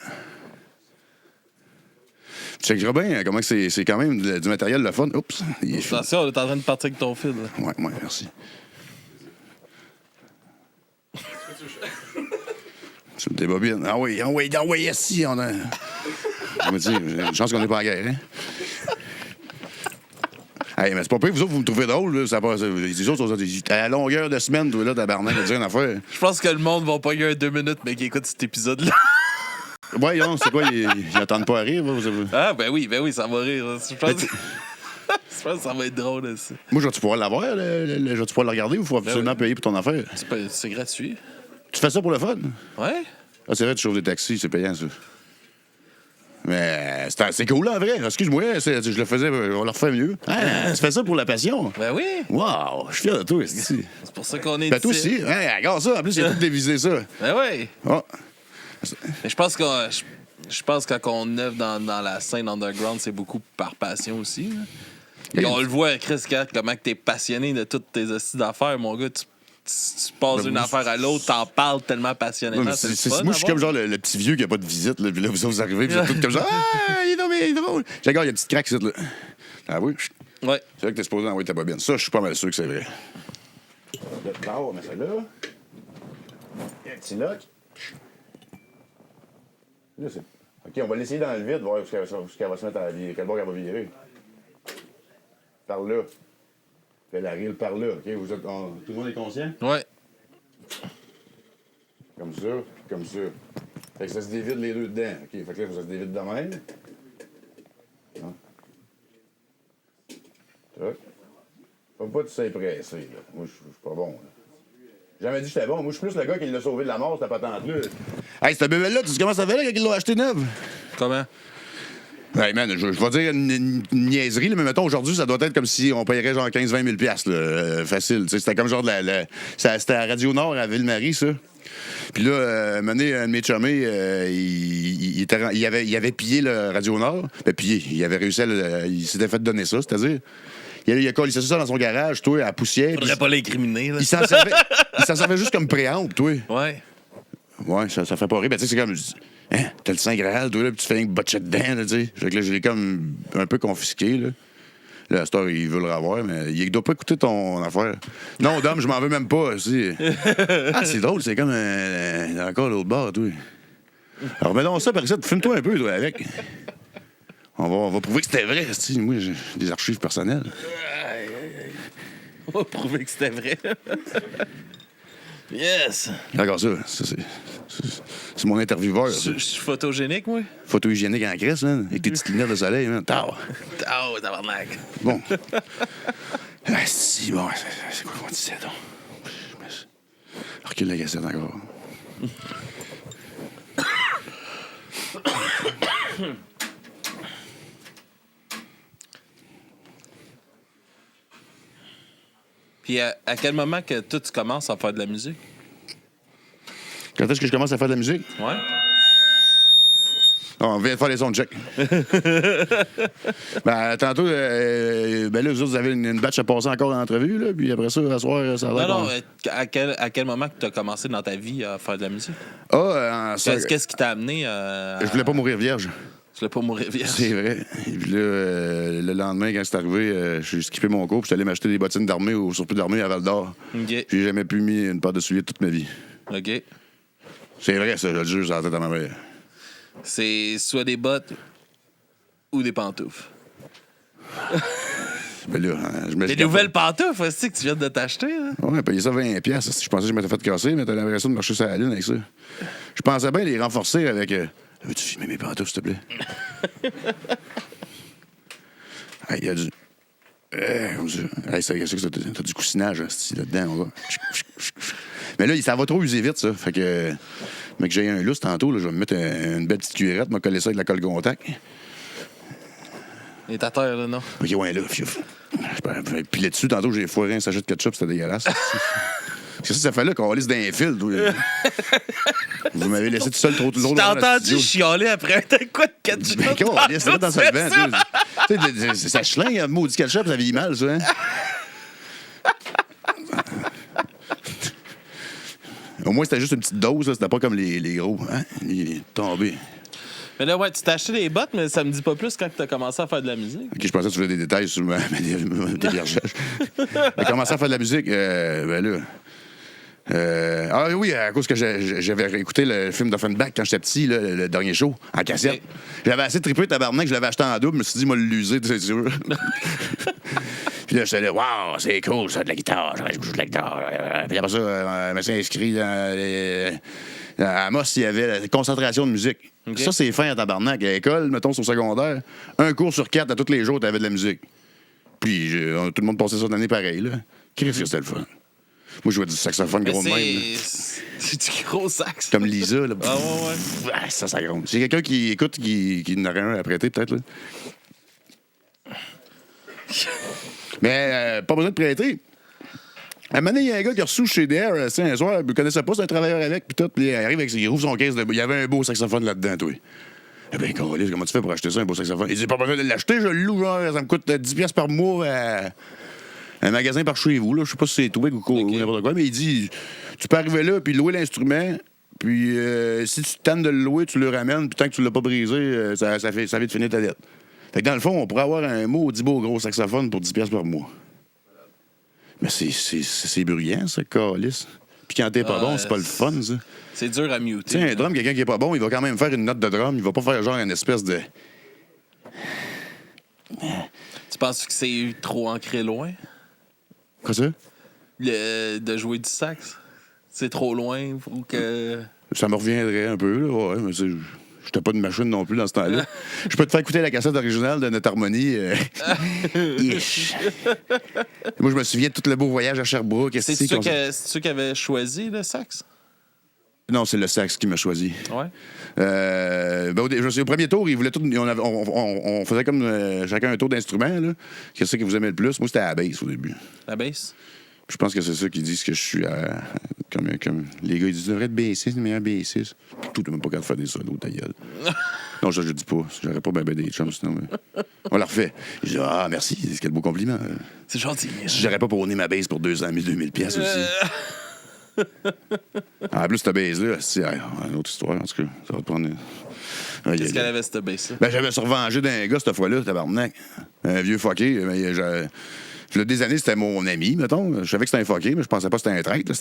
Tu checkeras bien comment c'est quand même du matériel le fun. Oups, il est fini. Attention, on est en train de partir avec ton fil. Là. Ouais, merci. C'est des bobines. Ah oui, ici, on a... On va dire, j'ai une chance qu'on n'est pas en guerre, hein? Hey, mais c'est pas pire, vous autres, vous me trouvez drôle, là. Ça passe, les autres, à la longueur de semaine, toi, là, tabarnak, à dire une affaire. Je pense que le monde va pas y avoir 2 minutes, mais qui écoute cet épisode-là. Ouais, non, c'est quoi, ils attendent pas à rire, vous avez... Ah, ben oui, ça va rire. Je pense que ça va être drôle aussi. Moi, je vais-tu pouvoir l'avoir, je vais-tu pouvoir le regarder ou il faut absolument payer pour ton affaire? C'est gratuit. Tu fais ça pour le fun? Ouais? Ah, c'est vrai, tu chauffes des taxis, c'est payant, ça. Mais c'est cool, là, en vrai. Excuse-moi, je le faisais, on le refait mieux. Ah, tu fais ça pour la passion? Ben oui. Wow, je suis fier de toi, ici. C'est pour ça qu'on est Ben, toi ici. aussi. Hey, regarde ça, en plus, il a tout dévisé ça. Ben oui. Ah. Mais je pense que quand on œuvre dans la scène underground, c'est beaucoup par passion aussi. Là. Et on le voit, Chris, comment t'es passionné de toutes tes astuces d'affaires, mon gars. Tu passes d'une affaire à l'autre, t'en parles tellement passionnément. Ouais, moi, je suis comme genre le petit vieux qui a pas de visite, là, puis là, vous arrivez, puis vous êtes tous comme genre, ah, il est drôle. Regarde, il y a une petite craque ici, là. Ah oui? Ouais. C'est vrai que t'es supposé envoyer ta bobine. Ça, je suis pas mal sûr que c'est vrai. Le corps, on met ça là. Il y a un petit lock. Là, c'est... OK, on va l'essayer dans le vide, voir où qu'elle va se mettre à virer, quel bord elle va virer. Par là. Puis elle arrive par là, OK? Tout le monde est conscient? Ouais. Comme ça. Fait que ça se dévide les deux dedans. OK, fait que là, ça se dévide de même. Hein? Tac. Faut pas que tu sois pressé, là. Moi, je suis pas bon, là. J'ai jamais dit que j'étais bon. Moi, je suis plus le gars qui l'a sauvé de la mort, cette patente-là. Hey, cette bébelle-là, tu sais comment ça fait, là, quand ils l'ont acheté neuve? Comment? Hey, man, je vais dire une niaiserie, là, mais mettons, aujourd'hui, ça doit être comme si on paierait genre 15-20 000 $, facile. C'était comme genre c'était à Radio-Nord, à Ville-Marie, ça. Puis là, un de mes chummés, il avait pillé le Radio-Nord. Ben, pillé. Il avait réussi il s'était fait donner ça, c'est-à-dire... Il a collé ça dans son garage, toi, à la poussière. Faudrait pas l'incriminer, là. Il s'en servait juste comme préampe, toi. Ouais. Ouais, ça fait pas rire. Ben, tu sais, c'est comme. Hein, t'as le Saint Graal, toi, là, puis tu fais un botcher dedans, là, tu sais. Fait que là, je l'ai comme un peu confisqué, là. Là, à cette heure, il veut le revoir, mais il doit pas écouter ton affaire. Non, Dom, je m'en veux même pas, aussi. Ah, c'est drôle, c'est comme encore l'autre bord, toi. Alors, mets donc ça, par exemple, filme-toi un peu, toi, avec. On va prouver que c'était vrai, si. Moi, j'ai des archives personnelles. On va prouver que c'était vrai. Yes! Regarde ça, c'est mon intervieweur. Je suis photogénique, moi? Photo hygiénique en crèche, man, avec tes petites lunettes de soleil, man. Tard. Oh, tabarnak. Bon. Ah, si, bon, c'est quoi qu'on disait, donc? Recule la cassette encore. Puis à quel moment que toi, tu commences à faire de la musique? Quand est-ce que je commence à faire de la musique? Ouais. On vient de faire les sons de check. Ben, tantôt, ben là, vous autres, vous avez une batch à passer encore en entrevue, là, puis après ça, à soir, ça va. Non, à quel moment que tu as commencé dans ta vie à faire de la musique? Qu'est-ce qui t'a amené à... Je voulais pas mourir vierge. Tu voulais pas mourir vierge? C'est vrai. Et puis là, le lendemain, quand c'est arrivé, j'ai skippé mon cours, puis j'étais allé m'acheter des bottines d'armée au surplus d'armée à Val-d'Or. OK. Puis j'ai jamais pu mis une paire de souliers toute ma vie. OK. C'est vrai, ça, je le jure, ça la tête à ma mère. C'est soit des bottes ou des pantoufles. Ben là, je me Des nouvelles pantoufles aussi que tu viens de t'acheter, là? Ouais, payé ça 20$. Je pensais que je m'étais fait casser, mais t'as l'impression de marcher sur la lune avec ça. Je pensais bien les renforcer avec. Veux-tu filmer mes pantoufles, s'il te plaît? Il y a du. Comme ça. Hey, t'as du coussinage là-dedans, on va. Mais là, ça va trop user vite, ça. Fait que. Mais que j'ai un lousse tantôt, là, je vais me mettre une belle petite cuillerette, me coller ça avec de la colle contact. Il est à terre, là, non? OK, ouais, là, fiouf. Puis là-dessus, tantôt, j'ai foiré un sachet de ketchup, c'était dégueulasse. C'est ça fait là qu'on laisse d'un fil. Vous m'avez laissé tout seul trop longtemps. T'as entendu chialer après un coup de ketchup? Mais qu'on laisse ça dans ce vent. Tu sais, ça chlingue, un maudit ketchup, ça vieillit mal, ça, hein? Au moins, c'était juste une petite dose, là. C'était pas comme les gros, hein? Il est tombé. Mais là, ouais, tu t'es acheté des bottes, mais ça me dit pas plus quand tu as commencé à faire de la musique. OK, je pensais que tu voulais des détails sur ma déviergeage. J'ai commencé à faire de la musique, ben là. Ah oui, à cause que j'avais écouté le film d'Offenbach quand j'étais petit, là, le dernier show, en cassette. Okay. J'avais assez trippé tabarnak que je l'avais acheté en double, je me suis dit, moi, l'user, c'est sûr. Puis là, j'étais là, waouh, c'est cool, ça, de la guitare, je joue de la guitare. Puis après ça, je me suis inscrit à Amos, il y avait la concentration de musique. Okay. Ça, c'est fin à tabarnak. À l'école, mettons, sur secondaire, un cours sur 4 à tous les jours, t'avais de la musique. Puis tout le monde passait ça d'année pareil, là. Qu'est-ce que c'était le fun? Moi, je jouais du saxophone gros de même. C'est du gros sax. Comme Lisa, là. Ah ouais. Ça gronde. C'est quelqu'un qui écoute, qui n'aurait un à prêter, peut-être, là. Mais pas besoin de prêter. À un moment donné, il y a un gars qui a reçu chez DR un soir, il ne connaissait pas, c'est un travailleur avec, puis tout, puis il arrive avec il rouvre son caisse, il y avait un beau saxophone là-dedans, toi. Eh bien, Carlis, comment tu fais pour acheter ça, un beau saxophone? Il dit, pas besoin de l'acheter, je le loue, genre, ça me coûte 10$ par mois un magasin par chez vous, là. Je sais pas si c'est Twig ou n'importe quoi, mais il dit, tu peux arriver là, puis louer l'instrument, puis si tu tentes de le louer, tu le ramènes, puis tant que tu l'as pas brisé, ça vient de finir ta dette. Fait que dans le fond, on pourrait avoir un maudit beau gros saxophone pour 10$ par mois. Mais c'est bruyant, ça, Carlis. Puis quand t'es pas bon, c'est pas le fun, ça. C'est dur à muter. Tu sais, un drum, quelqu'un qui est pas bon, il va quand même faire une note de drum. Il va pas faire genre une espèce de... Tu penses que c'est trop ancré loin? Quoi ça? De jouer du sax? C'est trop loin pour que... Ça me reviendrait un peu, là. Ouais, mais c'est... J'étais pas une machine non plus dans ce temps-là. Je peux te faire écouter la cassette originale de Notre Harmonie. Moi, je me souviens de tout le beau voyage à Sherbrooke. C'est ceux qui avaient choisi le sax? Non, c'est le sax qui m'a choisi. Ouais. Au premier tour, ils voulaient tout. On faisait comme chacun un tour d'instrument. Qu'est-ce que vous aimez le plus? Moi, c'était à la bass au début. La bass? Je pense que c'est ça qu'ils disent que je suis comme les gars, ils disent, tu devrais être bassiste, le meilleur bassiste. Tout, t'as même pas qu'à faire des solos, ta gueule. Non, ça, je le dis pas. J'aurais pas bien des chums, sinon. On la refait. Je dis, ah, merci, c'est quel beau compliment. C'est gentil. Si j'aurais pas prôné ma base pour 200 000, 2000 pièces aussi. En plus, cette base-là, c'est une autre histoire, en tout cas. Ça va te prendre. Qu'est-ce qu'elle avait, cette base-là? Ben, j'avais survengé d'un gars, cette fois-là, tabarnak. Un vieux fucké. Mais il y a des années, c'était mon ami, mettons. Je savais que c'était un fucké, mais je pensais pas que c'était un traître,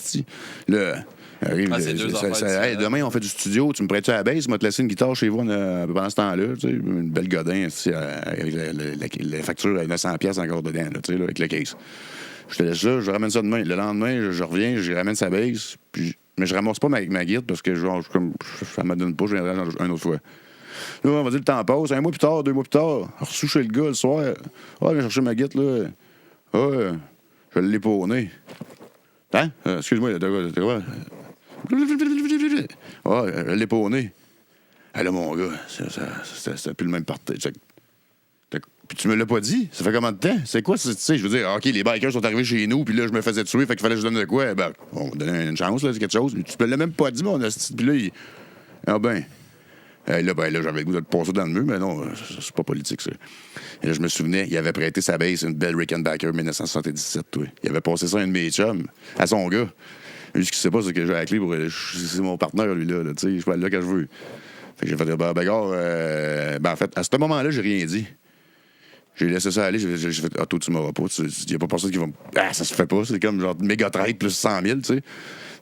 là, arrive, c'est deux affaires hey, demain, on fait du studio. Tu me prêtes-tu à la base? Tu m'as te laissé une guitare chez vous pendant ce temps-là. Tu sais, une belle godin, avec la facture à 900$ encore dedans, là, tu sais, là, avec le case. Je te laisse ça, je ramène ça demain. Le lendemain, je reviens, je ramène sa base. Mais je ramasse pas ma guide parce que ça me donne pas, je viendrai une autre fois. Là, on va dire le temps passe. 1 mois plus tard, 2 mois plus tard, reçu chez le gars le soir. Ah, je vais chercher ma guide, là. Ah, je l'ai pas au nez. Hein? Excuse-moi, t'es quoi? Ah, je l'ai pas au nez. Ah, là, mon gars, c'était plus le même parti. Puis tu me l'as pas dit? Ça fait combien de temps? C'est quoi? Tu sais, je veux dire, OK, les bikers sont arrivés chez nous, puis là, je me faisais tuer, fait qu'il fallait que je donne de quoi? Ben, on va donner une chance, là, c'est quelque chose. Mais tu me l'as même pas dit, mon hostie. Puis là, ah ben... Là, j'avais le goût de te passer dans le mur, mais non, c'est pas politique, ça. Et là, je me souvenais, il avait prêté sa base, une belle Rickenbacker 1977, toi. Il avait passé ça à un de mes chums, à son gars. Lui, ce qu'il sait pas, c'est que j'ai la clé pour... C'est mon partenaire, lui, là, tu sais, je peux aller là quand je veux. Fait que j'ai fait, en fait, à ce moment-là, j'ai rien dit. J'ai laissé ça aller, j'ai fait, toi, tu m'auras pas. Il y a pas personne qui va me... Ah, ça se fait pas, c'est comme genre méga traite plus 100 000, tu sais. Fait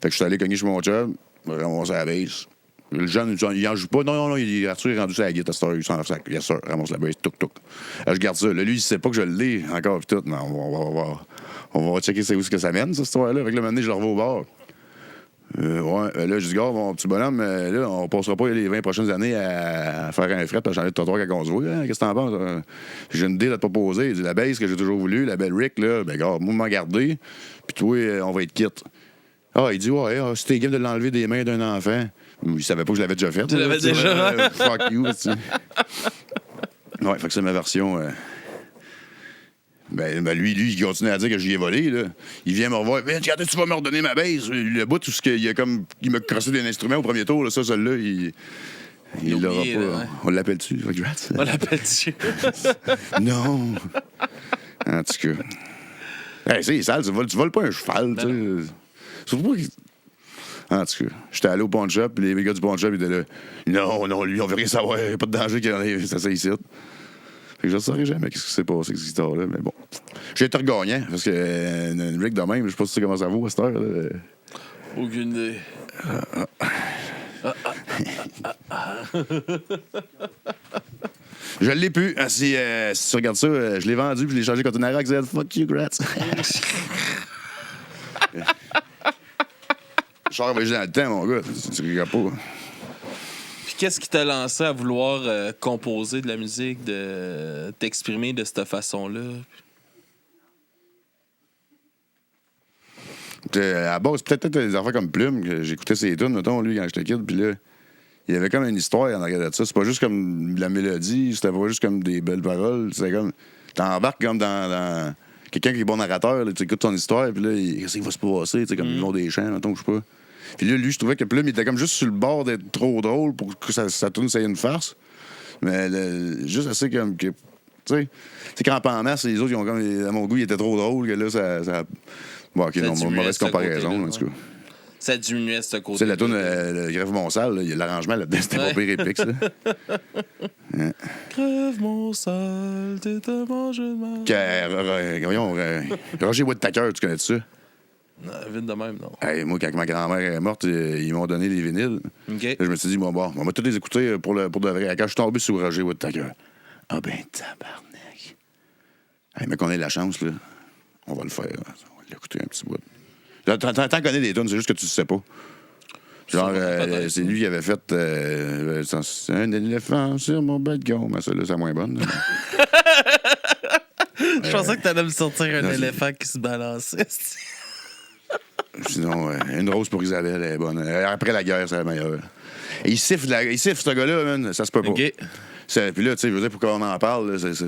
que je suis allé cogner chez mon chum, ramasser la base. Le jeune, il en joue pas. Non, Arthur est rendu sur la guitare, il s'en sac. Yes, sir, ramasse la base, touc. Je garde ça. Là, lui, il sait pas que je l'ai encore, pis tout. Mais on va checker c'est où ce que ça mène, cette histoire-là. Fait que là, maintenant, je le revois au bar. Là, je dis, gars, mon petit bonhomme, là, on passera pas les 20 prochaines années à faire un fret, à changer de trottoir quand on se voit. Hein? Qu'est-ce que t'en penses? J'ai une idée de te proposer. Il dit, la base que j'ai toujours voulu, la belle Rick, là, ben, gars, moi, m'en garder, puis toi, on va être quitte. Ah, il dit, ouais, si t'es game de l'enlever des mains d'un enfant. Il savait pas que je l'avais déjà fait. Tu l'avais déjà? Fuck you, tu sais. Ouais, fait que c'est ma version. Ben, lui, il continue à dire que j'y ai volé, là. Il vient me revoir. Ben, quand tu vas me redonner ma base? Le bout, tout ce qu'il a comme. Il m'a crossé des instruments au premier tour, là, ça, celui-là, il l'aura pas. Là, on l'appelle-tu? On l'appelle-tu? Non. En tout cas. Hey, c'est sale, tu voles pas un cheval, tu sais. Surtout pas. En tout cas, j'étais allé au pawn shop, puis les gars du pawn shop, ils étaient là. Non, lui, on veut rien savoir, il n'y a pas de danger qu'il y en ait, ça ici. Fait que je ne saurais jamais qu'est-ce qui s'est passé avec cette guitare-là, mais bon. J'ai été regagnant, parce que une rig de même, je sais pas si tu sais comment ça vaut à cette heure. Là. Aucune idée. Je l'ai plus. Si tu regardes ça, je l'ai vendu, puis je l'ai changé contre une RX. Fuck you, Gratz. Je sors avec dans le temps, mon gars. Tu regardes pas. Puis qu'est-ce qui t'a lancé à vouloir composer de la musique, de t'exprimer de cette façon-là? À la base, peut-être des affaires comme Plume, que j'écoutais ses tunes, mettons, lui, quand j'étais kid, puis là, il y avait comme une histoire en arrière de ça. C'est pas juste comme la mélodie, c'était pas juste comme des belles paroles. C'était comme. T'embarques comme dans quelqu'un qui est bon narrateur, là, tu écoutes ton histoire, puis là, qu'est-ce qui va se passer, tu sais, comme le long des champs, mettons, je sais pas. Puis là, lui, je trouvais que Plume, il était comme juste sur le bord d'être trop drôle pour que ça tourne, ça ait une farce. Mais juste assez comme que. Tu sais, quand en masse, les autres, ils ont comme. À mon goût, il était trop drôle, que là, ça... Bon, OK, non, mauvaise comparaison, en tout cas. Ça diminuait ce côté. Tu sais, la tourne Grève mon sale, il y a l'arrangement là-dedans, c'était pas pire épique, ça. Ouais. Crève mon sale, t'es tellement jeune mal. Voyons, Roger Woodtaker, tu connais ça? Non, vite de même, non. Hey, moi, quand ma grand-mère est morte, ils m'ont donné les vinyles. OK. Là, je me suis dit, bon, on va tous les écouter pour de vrai. Quand je suis tombé sur Roger Woodtaker, ah ben, tabarnak. Hey, mais qu'on ait la chance, là, on va le faire. On va l'écouter un petit bout. T'en connais des tunes, c'est juste que tu le sais pas. Genre, c'est lui qui avait fait un éléphant sur mon balcon. Mais ça, là, c'est la moins bonne. Je pensais que t'allais me sortir un éléphant qui se balançait. Sinon, une rose pour Isabelle, elle est bonne. Après la guerre, c'est la meilleure. Et il siffle, ce gars-là, man, ça se peut pas. OK. Puis là, tu sais, je veux dire, pour qu'on en parle, là, ça je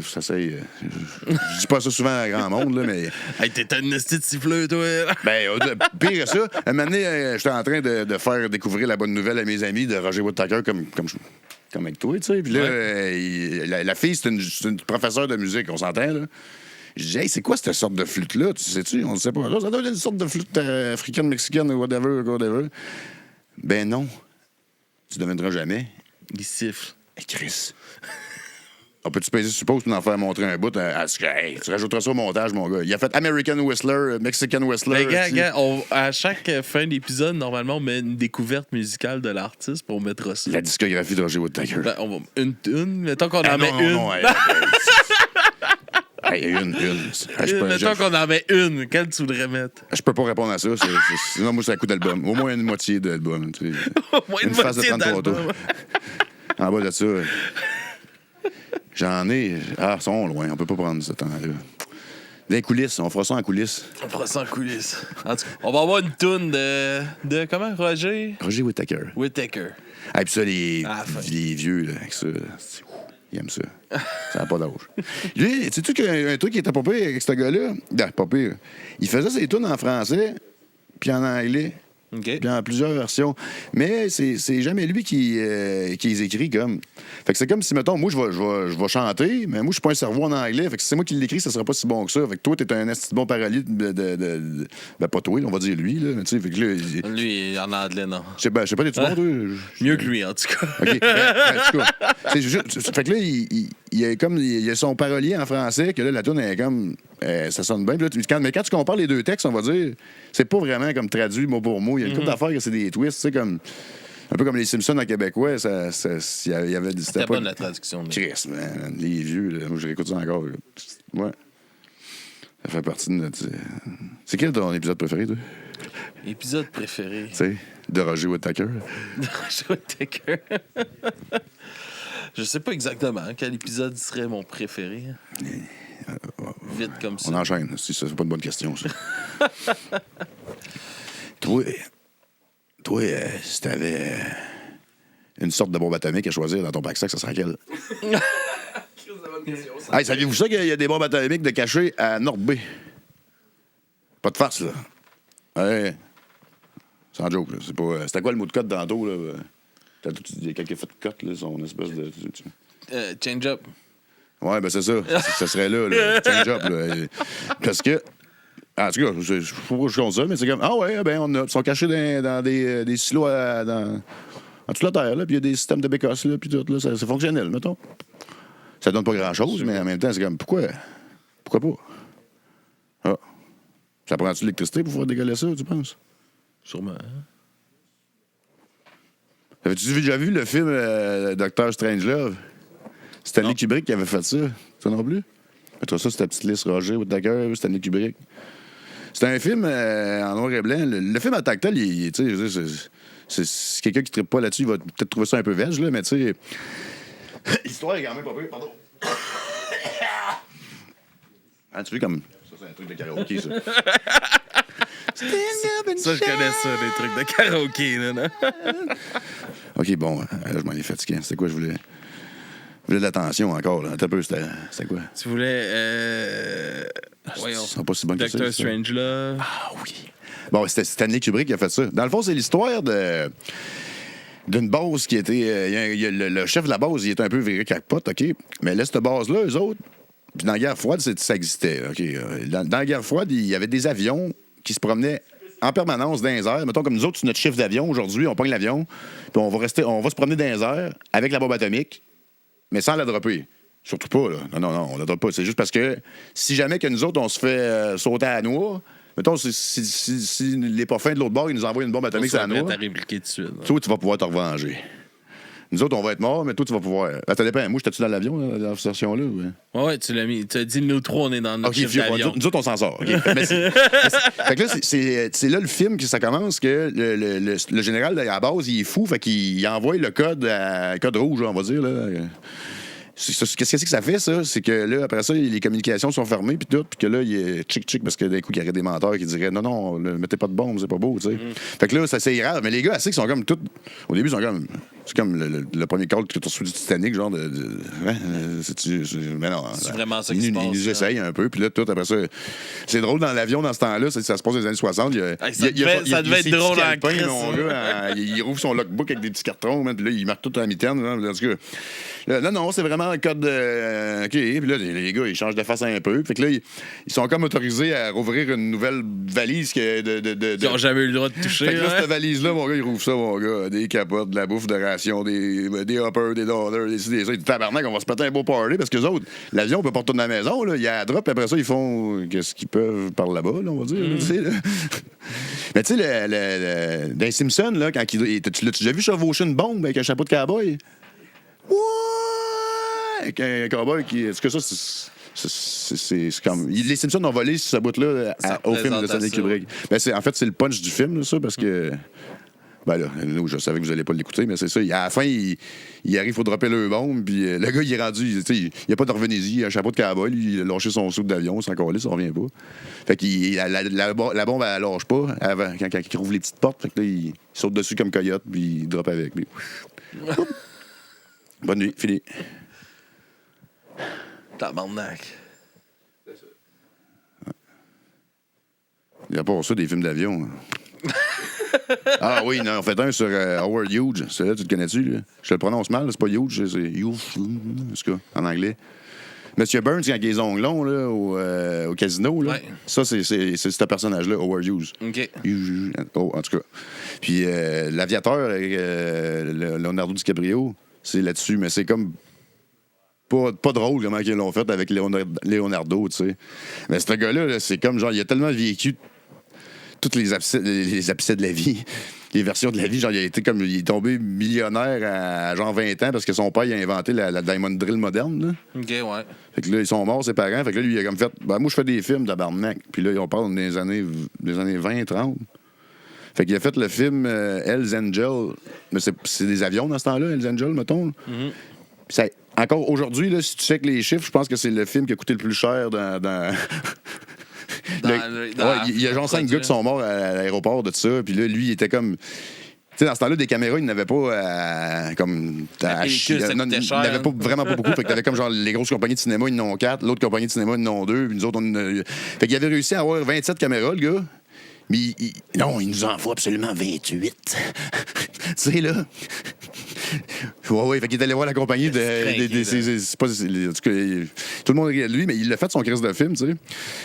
dis pas ça souvent à grand monde, là, mais. Hey, t'es un esti de siffleux, toi. Ben, pire que ça, un moment donné, j'étais en train de faire découvrir la bonne nouvelle à mes amis de Roger Woodtaker comme comme avec toi, tu sais. Puis là, la fille, c'est une professeure de musique, on s'entend, là. Je dis, hey, c'est quoi cette sorte de flûte-là? Tu sais-tu? On ne sait pas. Là, ça doit être une sorte de flûte africaine, mexicaine, whatever. Ben non. Tu ne devineras jamais. Il siffle. Hey, Chris. On peut-tu peser sur pause pour en faire montrer un bout? Hey, tu rajouteras ça au montage, mon gars. Il a fait American Whistler, Mexican Whistler. Mais gars, à chaque fin d'épisode, normalement, on met une découverte musicale de l'artiste pour mettre ça. La discographie de Roger Woodpecker. Ben, une tune. Mettons qu'on en met une. Une. Mettons qu'on en met une. Quelle tu voudrais mettre? Je peux pas répondre à ça. Sinon, moi, c'est un coup d'album. Au moins une moitié d'album. Au moins une phase de moitié 33 tours. En bas de ça, j'en ai. Ah, ils sont loin. On peut pas prendre ce temps-là. Dans les coulisses. On fera ça en coulisses. On fera ça en coulisses. En tout cas, on va avoir une toune de comment, Roger? Roger Whittaker. Whittaker. Ah, puis ça, les vieux, là, avec ça, ils aiment ça. Ça n'a pas d'âge. Lui, sais-tu qu'un truc qui était pas pire avec ce gars-là? Pas pire. Il faisait ses tunes en français, puis en anglais. OK. Puis en plusieurs versions. Mais c'est jamais lui qui les écrit comme. Fait que c'est comme si, mettons, moi, je vais chanter, mais moi, je suis pas un cerveau en anglais. Fait que si c'est moi qui l'écris, ça serait pas si bon que ça. Fait que toi, t'es un esti bon parolier ben, pas toi, on va dire lui, là. Tu sais, fait que là, lui, en anglais, non. Je sais pas, t'es-tu bon, toi? Mieux que lui, en tout cas. OK. En tout cas. Fait que là, il y a son parolier en français, que là, la tune est comme. Ça sonne bien. Mais quand tu compares les deux textes, on va dire, c'est pas vraiment comme traduit mot pour mot. Il y a une couple d'affaires que c'est des twists, tu sais, comme. Un peu comme les Simpsons en québécois, il y avait. C'était pas de la traduction. Chris, man. Les vieux, là. Moi, je réécoute ça encore. Là. Ouais. Ça fait partie de notre. C'est quel ton épisode préféré, toi? Épisode préféré. Tu sais, de Roger Whittaker. De Roger Whittaker. Je sais pas exactement quel épisode serait mon préféré. Vite comme ça. On enchaîne. C'est pas une bonne question, ça. Toi, si t'avais une sorte de bombe atomique à choisir dans ton pack-sac, ça serait quelle? Hey, saviez-vous ça qu'il y a des bombes atomiques de cachées à Nord-Bay? Pas de farce, là. Ouais. Sans joke, là. C'était quoi le mot de code tantôt, là? Quelques faits de cote, là, son espèce de... Change-up. Ouais, ben c'est ça. Ça serait là, change-up, là. Parce que... En tout cas, je sais pas pourquoi je compte ça, mais c'est comme... Ah ouais, ben ils sont cachés dans des silos en dessous de la terre, là, puis il y a des systèmes de bécosses, là, puis tout, là, c'est fonctionnel, mettons. Ça donne pas grand-chose, mais en même temps, c'est comme... Pourquoi pas? Ah. Ça prend-tu de l'électricité pour pouvoir décoller ça, tu penses? Sûrement. Hein? Avais-tu déjà vu le film Dr. Strangelove? Stanley Kubrick qui avait fait ça. Ça non plus? Mettons ça sur ta petite liste, Roger Whittaker, Stanley Kubrick. C'était un film en noir et blanc. Le film en tactile, c'est quelqu'un qui ne trippe pas là-dessus. Il va peut-être trouver ça un peu vierge, là, mais tu sais... L'histoire est quand même pas peu. Pardon. Ah, tu vois comme... Ça, c'est un truc de karaoké, ça. Ça, je connais ça, des trucs de karaoké, là, non? OK, bon, là, je m'en ai fatigué. C'était quoi, je voulais de l'attention encore, là. T'as peu, c'était quoi? Tu voulais... C'est pas si bon que ça. Dr. Strangelove. Ah oui. Bon, c'était Stanley Kubrick qui a fait ça. Dans le fond, c'est l'histoire d'une base qui était... le chef de la base, il était un peu viré crackpot, OK? Mais là, cette base-là, eux autres... Puis dans la guerre froide, ça existait, OK? Dans la guerre froide, il y avait des avions qui se promenaient en permanence dans les airs. Mettons, comme nous autres, sur notre chiffre d'avion, aujourd'hui, on pogne l'avion, puis on va se promener dans les airs avec la bombe atomique, mais sans la dropper. Surtout pas, là. Non, on la droppe pas. C'est juste parce que si jamais que nous autres, on se fait sauter à la noix, mettons, si les parfums de l'autre bord, ils nous envoient une bombe atomique sur la noix, répliquer tout de suite. toi, tu vas pouvoir te revenger. Nous autres, on va être morts, mais toi, tu vas pouvoir. Ça dépend. Moi, j'étais-tu dans l'avion, dans la version-là? Ouais, tu l'as mis. Tu as dit, nous trois, on est dans notre chiffre d'avion. Nous autres, on s'en sort. Okay. Fait que là, c'est là le film que ça commence, que le général, à la base, il est fou, fait qu'il envoie le code rouge, on va dire, là. Qu'est-ce que c'est que ça fait, ça? C'est que là, après ça, les communications sont fermées, puis tout, puis que là, il y a chic, parce que d'un coup, il y aurait des menteurs qui diraient non, mettez pas de bombe, c'est pas beau, tu sais. Fait que là, ça c'est grave. Mais les gars, assez qui sont comme tout. Au début, ils sont comme. C'est comme le premier call que tu reçois du Titanic, genre de. Mais non. C'est vraiment ça qui se Ils passe. nous essayent un peu, puis là, tout, après ça. C'est drôle dans l'avion, dans ce temps-là, ça se passe dans les années 60. Ça devait être drôle en crise. Mon gars, il rouvre son logbook avec des petits cartons, man, puis là, il marque tout à la mitaine. En tout cas, non, c'est vraiment le code de. OK, puis là, les gars, ils changent de face un peu. Fait que là, ils sont comme autorisés à rouvrir une nouvelle valise Ils n'ont jamais eu le droit de toucher. Fait que là, cette valise-là, mon gars, ils rouvrent ça, mon gars. Des capotes, de la bouffe de ration, des hoppers, des dollars, des tabarnak, on va se péter un beau party parce que les autres, l'avion, on peut pas retourner à la maison, là. Il y a la drop, après ça, ils font qu'est-ce qu'ils peuvent par là-bas, là, on va dire. Tu sais, là. Mais tu sais, dans les Simpsons, là, quand tu l'as déjà vu chevaucher une bombe avec un chapeau de cowboy? Ouais! Avec un cowboy qui. Est-ce que ça, c'est comme. Les Simpsons ont volé ce bout-là au film de Stanley Kubrick. Ben, en fait, c'est le punch du film, là, ça, parce que. Ben là, je savais que vous n'allez pas l'écouter, mais c'est ça. À la fin, il arrive, il faut dropper le bombe, puis le gars, il est rendu. Il n'y a pas de revenez-y, il a un chapeau de cowboy, lui, il a lâché son soude d'avion, c'est encore là, ça revient pas. Fait que la bombe, elle lâche pas avant, quand il rouvre les petites portes. Fait que là, il saute dessus comme coyote, puis il drop avec. Puis... Bonne nuit, fini. Tabarnak. Il n'y a pas ça des films d'avion. Ah oui, non, on fait un sur Howard Hughes. Celui-là, tu le connais-tu? Là? Je te le prononce mal, c'est pas Hughes, c'est Hughes, en tout cas, en anglais. Monsieur Burns, quand il a les ongles longs là, au casino, là, ouais. Ça, c'est ce personnage-là, Howard Hughes. OK. En tout cas. Puis l'aviateur, Leonardo DiCaprio, c'est là-dessus, mais c'est comme pas drôle comment ils l'ont fait avec Leonardo, tu sais. Mais ce gars-là, là, c'est comme genre, il a tellement vécu toutes les abcès de la vie, les versions de la vie. Genre, il est tombé millionnaire à genre 20 ans parce que son père il a inventé la Diamond Drill moderne. Là. OK, ouais. Fait que là, ils sont morts, ses parents. Fait que là, lui, il a comme fait, moi, je fais des films tabarnak. Puis là, on parle des années 20, 30. Fait qu'il a fait le film Hells Angel. Mais c'est des avions dans ce temps-là, Hells Angel, mettons. Mm-hmm. Encore aujourd'hui, là, si tu checkes les chiffres, je pense que c'est le film qui a coûté le plus cher dans... il y a genre 5 gars qui sont morts à l'aéroport de ça. Puis là, lui, il était comme. Tu sais, dans ce temps-là, des caméras, il n'avait pas comme. Il n'avait pas vraiment pas beaucoup. Fait que t'avais comme genre les grosses compagnies de cinéma, ils en ont 4. L'autre compagnie de cinéma, ils en ont 2. Puis nous autres, fait qu'il avait réussi à avoir 27 caméras, le gars. Mais non, il nous en faut absolument 28. Tu sais, là. Ouais, fait qu'il est allé voir la compagnie c'est pas, en tout cas, tout le monde riait de lui, mais il a fait son crise de film, tu sais.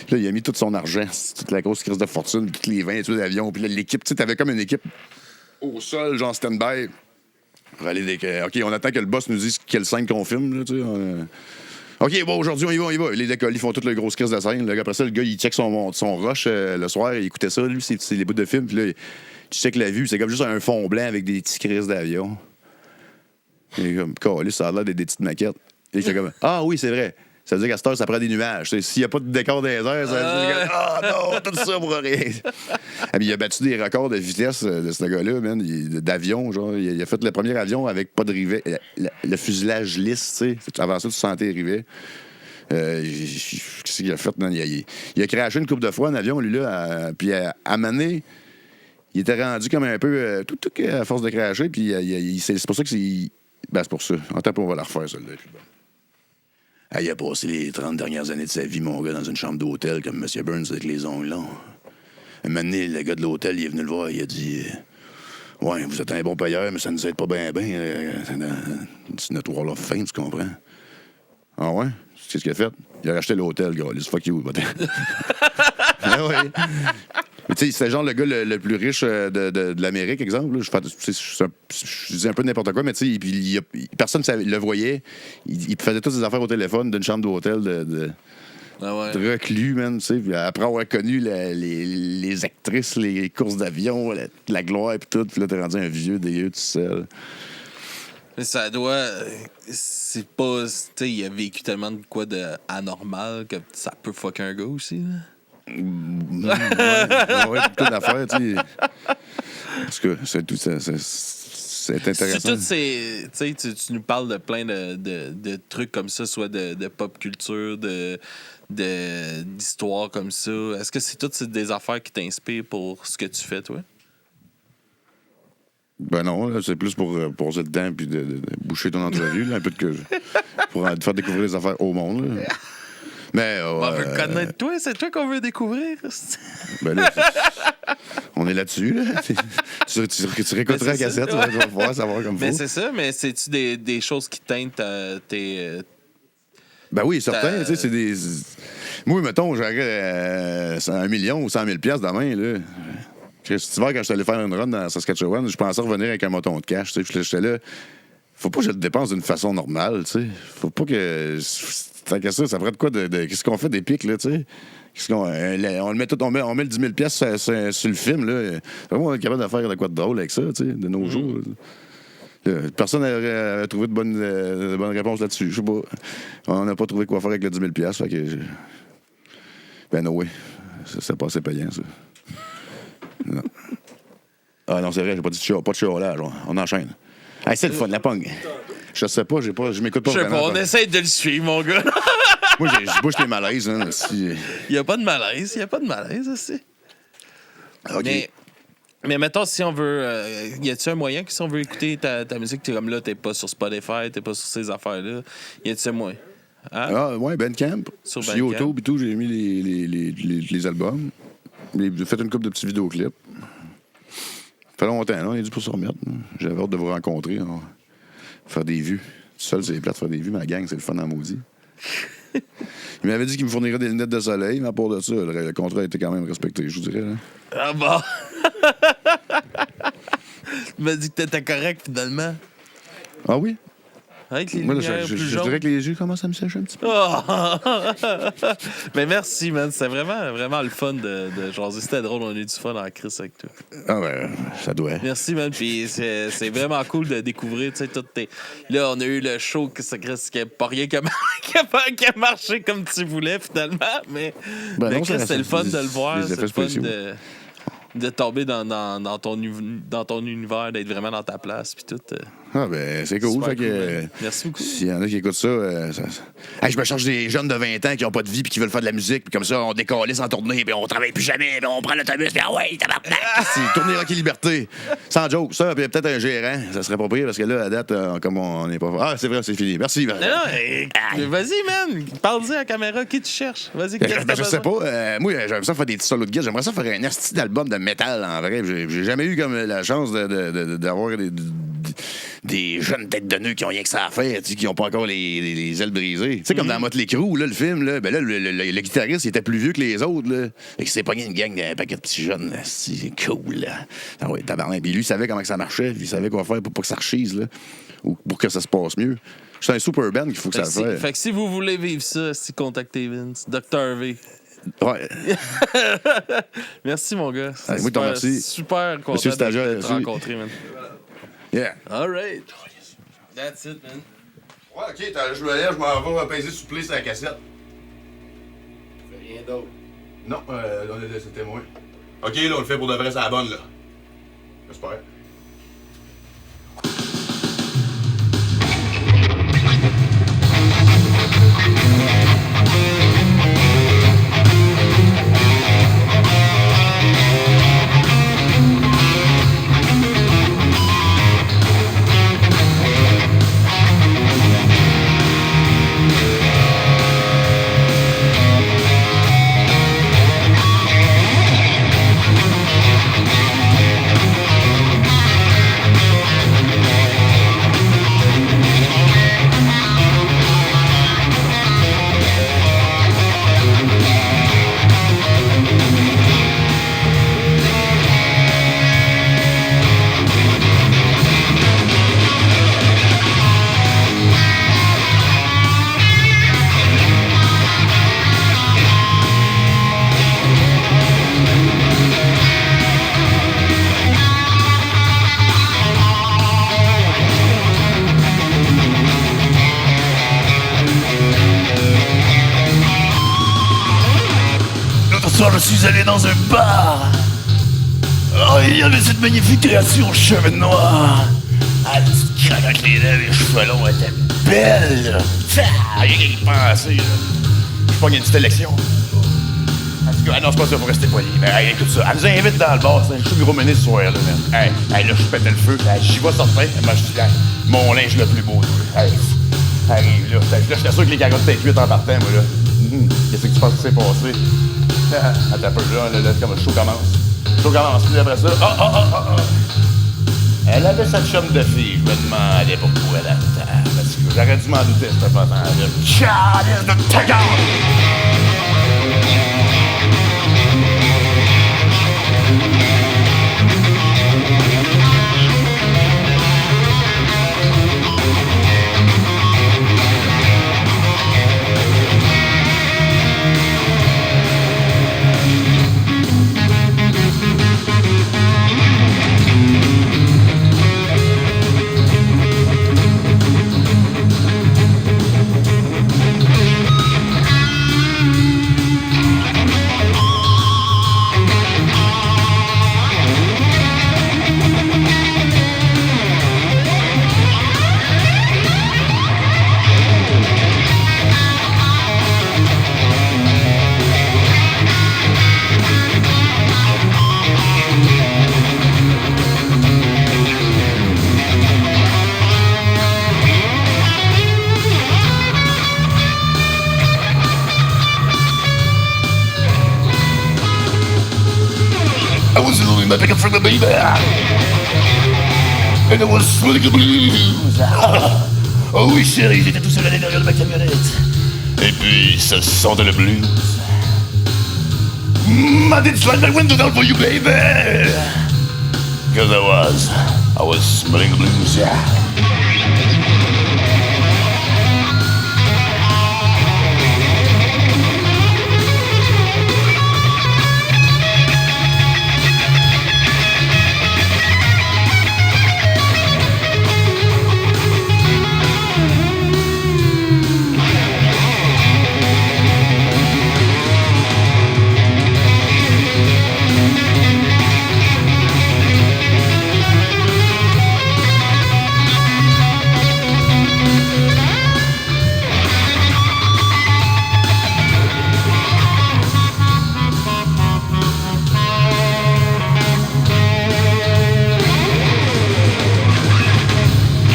Là, il a mis tout son argent, toute la grosse crise de fortune, toutes les 28 d'avions, puis là, l'équipe, tu sais, t'avais comme une équipe au sol, genre stand-by. Pour aller OK, on attend que le boss nous dise quelle scène qu'on filme, là, tu sais. OK, bon, aujourd'hui, on y va. Les décollés, ils font toute la grosse crise de scène. Là, après ça, le gars, il check son rush le soir, il écoutait ça, lui, c'est les bouts de film, puis là, tu check la vue, c'est comme juste un fond blanc avec des petits crises d'avion. Et comme, calé, ça a l'air d'être des petites maquettes. Et j'étais comme, ah oui, c'est vrai. Ça veut dire qu'à cette heure, ça prend des nuages. S'il n'y a pas de décor des airs, ça veut dire que, ah non, tout ça pour rien. Ah, il a battu des records de vitesse de ce gars-là, man, d'avion. Genre, il a fait le premier avion avec pas de rivet. Le fuselage lisse, tu sais. Avant ça, tu sentais les rivets. Qu'est-ce qu'il a fait, man? Il a crashé une couple de fois en avion, lui, là. Puis à Mané, il était rendu comme un peu tout à force de crasher. Puis c'est pour ça que c'est. Ben, c'est pour ça. En temps, on va la refaire, celle-là. Ah, il a passé les 30 dernières années de sa vie, mon gars, dans une chambre d'hôtel comme M. Burns avec les ongles longs. Un moment donné, le gars de l'hôtel, il est venu le voir, il a dit ouais, vous êtes un bon payeur, mais ça nous aide pas bien, c'est notre wall of fame, tu comprends? Ah ouais? Qu'est-ce qu'il a fait? Il a racheté l'hôtel, gars. Fuck you. Ah ouais. Tu sais, c'est genre le gars le plus riche de l'Amérique, exemple. Là. Je dis un peu n'importe quoi, mais tu sais, personne ne le voyait. Il faisait toutes ses affaires au téléphone d'une chambre d'hôtel de reclus, man. Tu sais, puis après avoir connu les actrices, les courses d'avion, la gloire et tout, puis là, t'es rendu un vieux dégueu tout seul. Mais ça doit. C'est pas. Tu sais, il a vécu tellement de quoi de anormal que ça peut fucker un gars aussi, là. Ouais, toute l'affaire, tu sais. Parce que c'est c'est intéressant. Toutes ces, tu nous parles de plein de trucs comme ça, soit de pop culture, d'histoire comme ça. Est-ce que c'est toutes des affaires qui t'inspirent pour ce que tu fais, toi? Ben non, là, c'est plus pour passer le temps puis de boucher ton entrevue, là, un peu pour te faire découvrir les affaires au monde. Là. Mais On veut connaître toi, c'est toi qu'on veut découvrir. Ben là, on est là-dessus. Là. tu réécouteras la cassette, tu vas pouvoir savoir comme Mais faut. c'est ça, mais c'est-tu des choses qui teintent tes... Ben oui, certain. Tu sais, c'est des... Moi, mettons, j'aurais 1 million ou 100 000 piastres demain, là. Cet hiver, quand je suis allé faire une run dans Saskatchewan, je pensais revenir avec un moton de cash. Puis j'étais là, faut pas que je le dépense d'une façon normale. T'sais. Faut pas que. Tant qu'à ça ferait de quoi qu'est-ce qu'on fait des pics, là, tu sais? On le met tout, on met le 10 000 piastres sur le film, là. Vraiment, on est capable de faire de quoi de drôle avec ça, tu sais, de nos jours. Personne n'a trouvé de bonnes réponses là-dessus. Je sais pas. On n'a pas trouvé quoi faire avec le 10 000 piastres, fait que. Ben, non, oui. C'est pas assez payant, ça. Non. Ah non, c'est vrai, j'ai pas dit pas de chiolage. On enchaîne. Hey, c'est le fun, la pogne. Je sais pas, je m'écoute pas Je sais vraiment. pas, on essaie de le suivre, mon gars. Moi, je bouge les malaises. Hein, si... Il y a pas de malaise, aussi. OK. Mais mettons, si on veut... y a-tu un moyen que si on veut écouter ta musique, t'es comme là, t'es pas sur Spotify, t'es pas sur ces affaires-là, y a-tu un moyen? Hein? Ah, ouais, Bandcamp. Sur Sur Bandcamp. YouTube et tout, j'ai mis les albums. J'ai fait une couple de petits vidéoclips. Ça fait longtemps, là, on est dû pour se remettre. J'avais hâte de vous rencontrer. Faire des vues. Seul, c'est plate de faire des vues, mais la gang, c'est le fun en maudit. Il m'avait dit qu'il me fournirait des lunettes de soleil, mais à part de ça, le contrat était quand même respecté, je vous dirais. Là. Ah bon? Tu m'as dit que t'étais correct, finalement. Ah oui? Avec les Moi, là, lumières je plus dirais jaunes. que les yeux commencent à me sécher un petit peu. Oh! Mais merci, man. C'était vraiment le fun de jaser. C'était drôle, on a eu du fun en crise avec toi. Ah ben, ça doit. Merci, man. Puis c'est vraiment cool de découvrir, tu sais, toutes tes... Là, on a eu le show qui n'a pas rien qui a marché comme tu voulais, finalement. Mais Ben non, Chris, c'est le fun de le voir. les C'est effets le fun spéciaux. de tomber dans ton univers, d'être vraiment dans ta place, puis tout. Ah ben, c'est cool. Super Fait que, cool, man. Merci beaucoup. s'il y en a qui écoutent ça, Hey, je me charge des jeunes de 20 ans qui n'ont pas de vie puis qui veulent faire de la musique, puis comme ça, on décalisse en tournée, puis on travaille plus jamais, puis on prend l'autobus, puis ah ouais, tabarnak! C'est tournée Rocky Liberté. Sans joke. Ça, puis peut-être un gérant, ça serait pas pire, parce que là, à date, comme on n'est pas... Ah, c'est vrai, c'est fini. Merci. Non, vas-y, man. Parle-y à la caméra. Qui tu cherches? Vas-y, qu'est-ce que t'as Je sais besoin? pas. Moi, j'aimerais ça faire des petits solos de guitare. J'aimerais ça faire un asti d'album de métal, en vrai. J'ai jamais eu comme la chance d'avoir des jeunes têtes de nœuds qui ont rien que ça à faire, qui n'ont pas encore les ailes brisées. Tu sais, comme dans Motley Crue, là, le film, là, ben là, le guitariste, il était plus vieux que les autres. Là, et qu'il s'est pogné une gang d'un paquet de petits jeunes. C'est cool. Là. Ah ouais, tabarnak. Puis lui, il savait comment que ça marchait. Puis il savait quoi faire pour pas que ça rechise, là, ou pour que ça se passe mieux. C'est un super band qu'il faut que ça fasse. Fait que si vous voulez vivre ça, contactez Vince. Dr. V. Ouais. Merci, mon gars. Allez, moi, t'en remercie. Super content Monsieur de Stagiaire, te merci. rencontrer, man. Yeah. All right. That's it, man. Ouais, OK, je me lève, je m'en vais peser sur play sur la cassette. Rien d'autre. Non, on est laissé témoin. OK, là, on le fait pour de vrai, c'est la bonne, là. J'espère. L'autre soir, je suis allé dans un bar. Oh, il y avait cette magnifique création cheveux noirs. Ah, tu te craques avec les lèvres, les cheveux longs, elle était belle, là. Rien qu'à y penser, là. Je pogne une petite élection. En tout cas, ah non, c'est pas ça, faut rester poigné. Mais hey, écoute ça, elle nous invite dans le bar, c'est un show gros mené ce soir-là, man. Hey, là, je pétais le feu, j'y vais sortir, moi, je dis, hey, mon linge le plus beau, toi. Hey, arrive, là, j'étais sûr que les carottes étaient cuites en partant, moi, là. Qu'est-ce que tu penses que s'est passé? Attends un peu, là, comme le show commence. Le show commence, puis après ça, Elle avait sa chum de fille, je me demandais pourquoi elle attend. Parce que j'aurais dû m'en douter, cette façon-là. Calice de ta gueule! I was losing my pickup from the baby, and I was smelling the blues. Oh oui, chérie, j'étais tout seul à l'intérieur de ma camionnette. Et puis, ça sentait le blues. I did slide my window down for you, baby. Cause I was smelling the blues, yeah.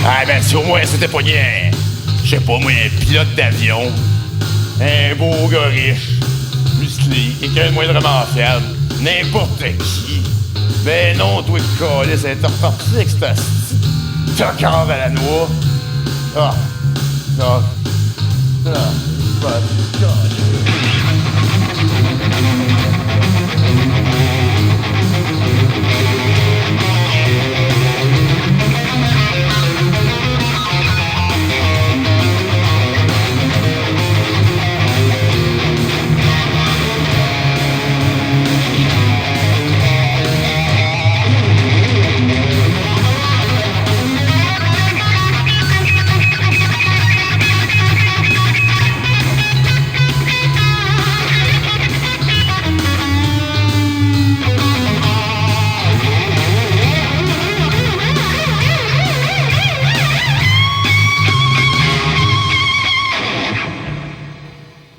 Ah ben si au moins c'était pas rien, je sais pas moi, un pilote d'avion, un beau gars riche, musclé, quelqu'un de moindrement fiable, n'importe qui. Ben non, toi le calice, elle est reparti avec cette tocard à la noix. Ah, non, pas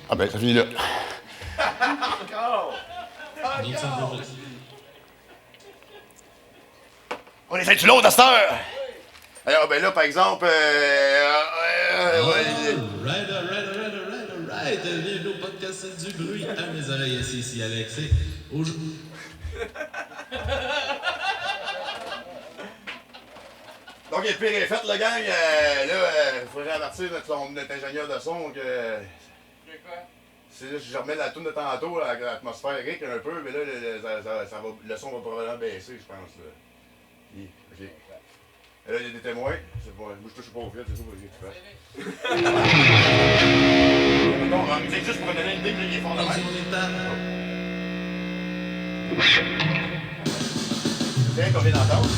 Ah ben, ça finit là. On essaie de l'autre à cette heure. Alors, ben là, par exemple, Alright. Bienvenue au podcast C'est du bruit à mes oreilles. Ici Alex. Aujourd'hui. Donc, le pire est fait, le gang. Il faudrait avertir notre ingénieur de son que... C'est là, je remets la toune de tantôt, là, atmosphérique un peu, mais là, le son va probablement baisser, je pense. Là. OK. Et là, il y a des témoins. C'est bon, moi, je touche pas au fil, c'est ça, vas-y, tu fais. Bon, c'est juste pour donner une idée, il est fort de même. Tiens, combien d'entendre?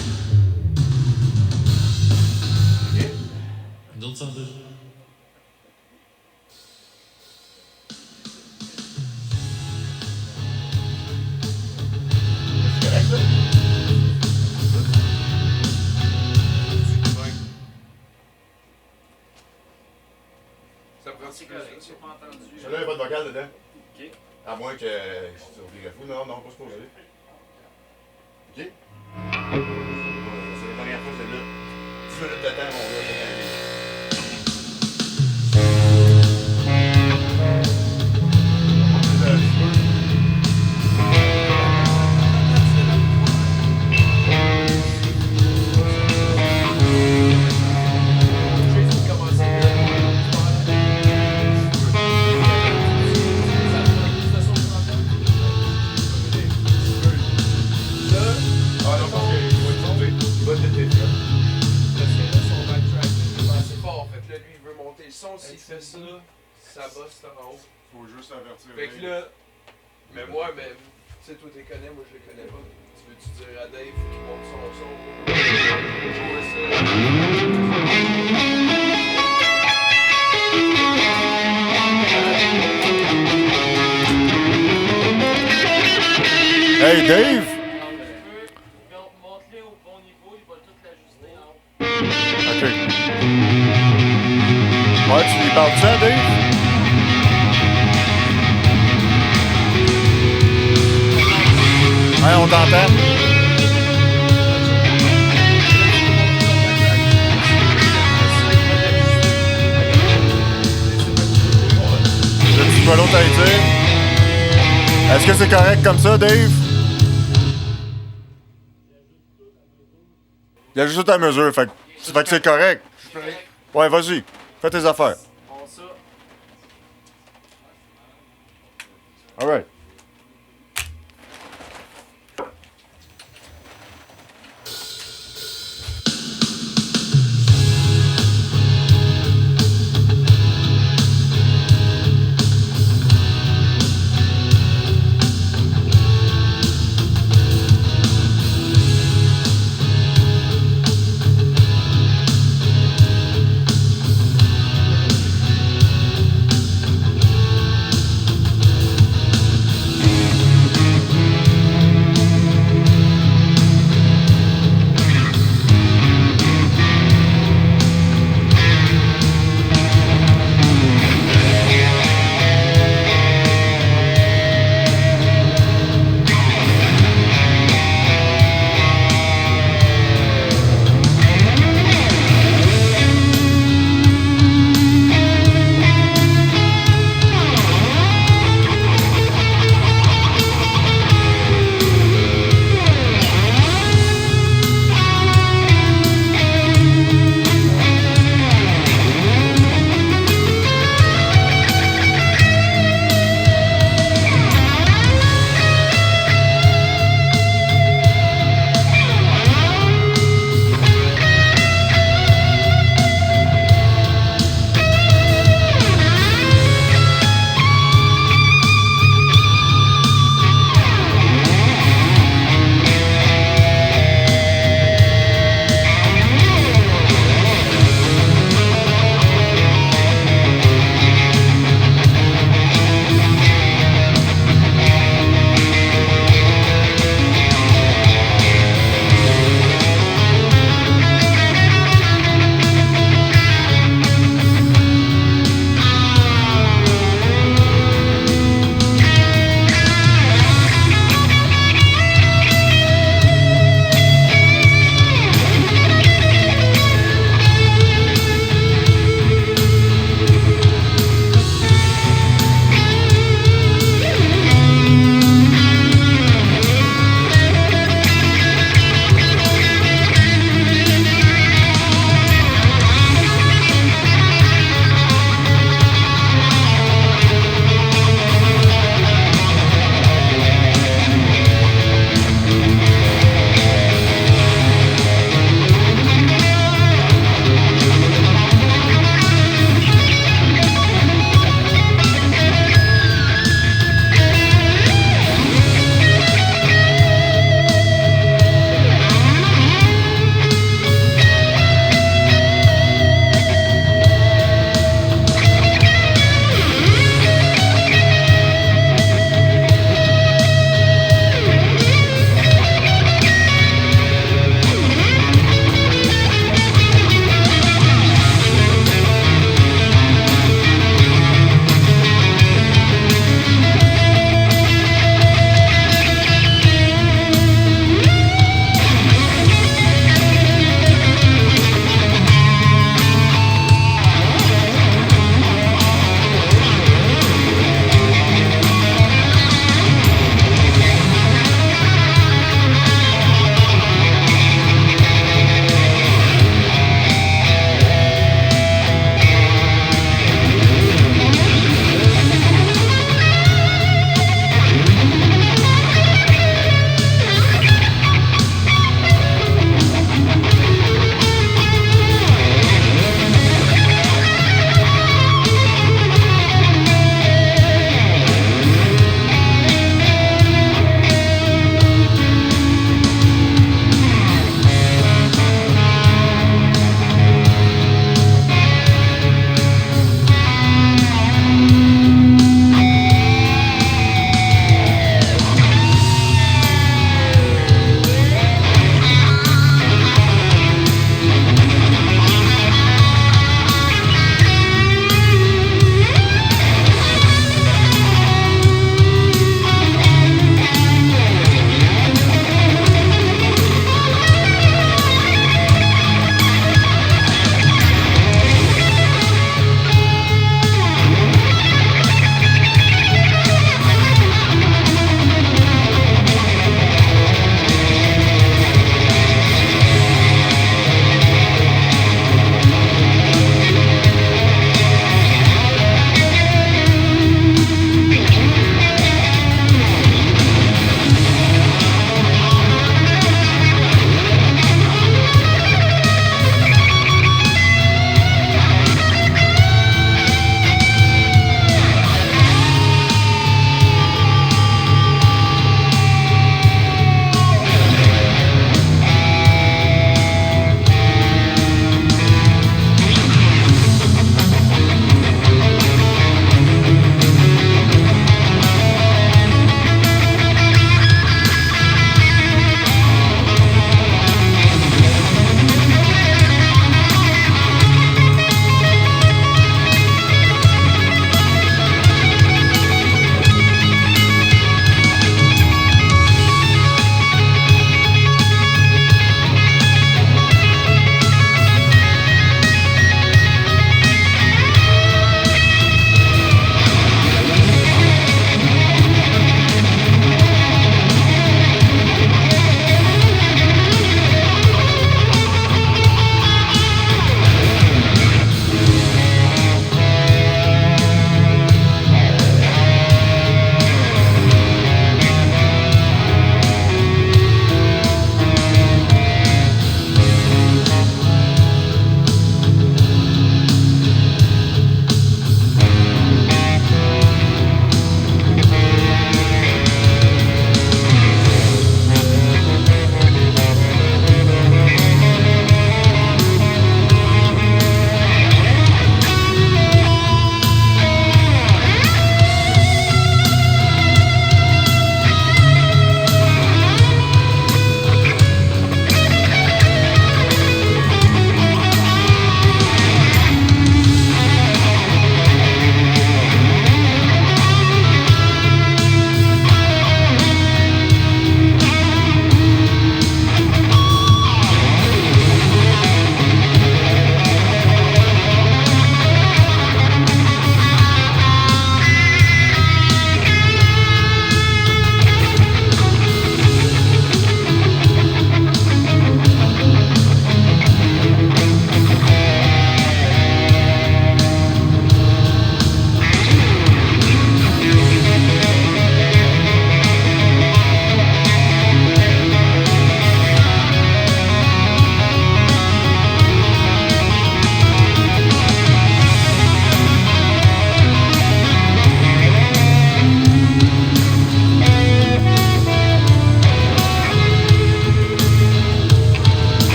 OK. D'autres sont deux. C'est correct, ça? averti plus de ça. Celui-là, il n'y a pas de vocal dedans. OK. À moins que c'est obligatoire. Non, non, pas supposé. OK. C'est la première fois, c'est là. 10 minutes de temps, mon gars. S'il fait ça, ça bosse en haut. Faut juste avertir. Fait que là, mais moi, tu sais, toi t'es connais, moi je les connais pas. Tu veux-tu dire à Dave, faut qu'il monte son son? Hey Dave! Monte-le au bon niveau, il va tout l'ajuster en haut. OK. Ouais, tu lui parles-tu à Dave? Ouais, on t'entend. As-tu pas l'autre à dire? Est-ce que c'est correct comme ça, Dave? Il y a juste ta mesure, fait que c'est correct. Ouais, vas-y. Fais tes affaires. All right.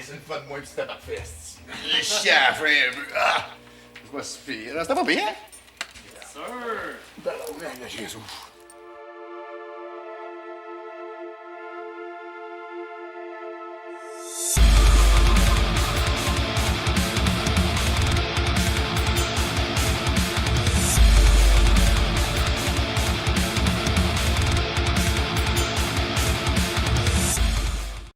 c'est une fois de moins, pis c'était parfait. Le chien à la fin, un peu. Ah! C'est pas si pire. C'était pas pire, hein? Sir! Ben, là, j'ai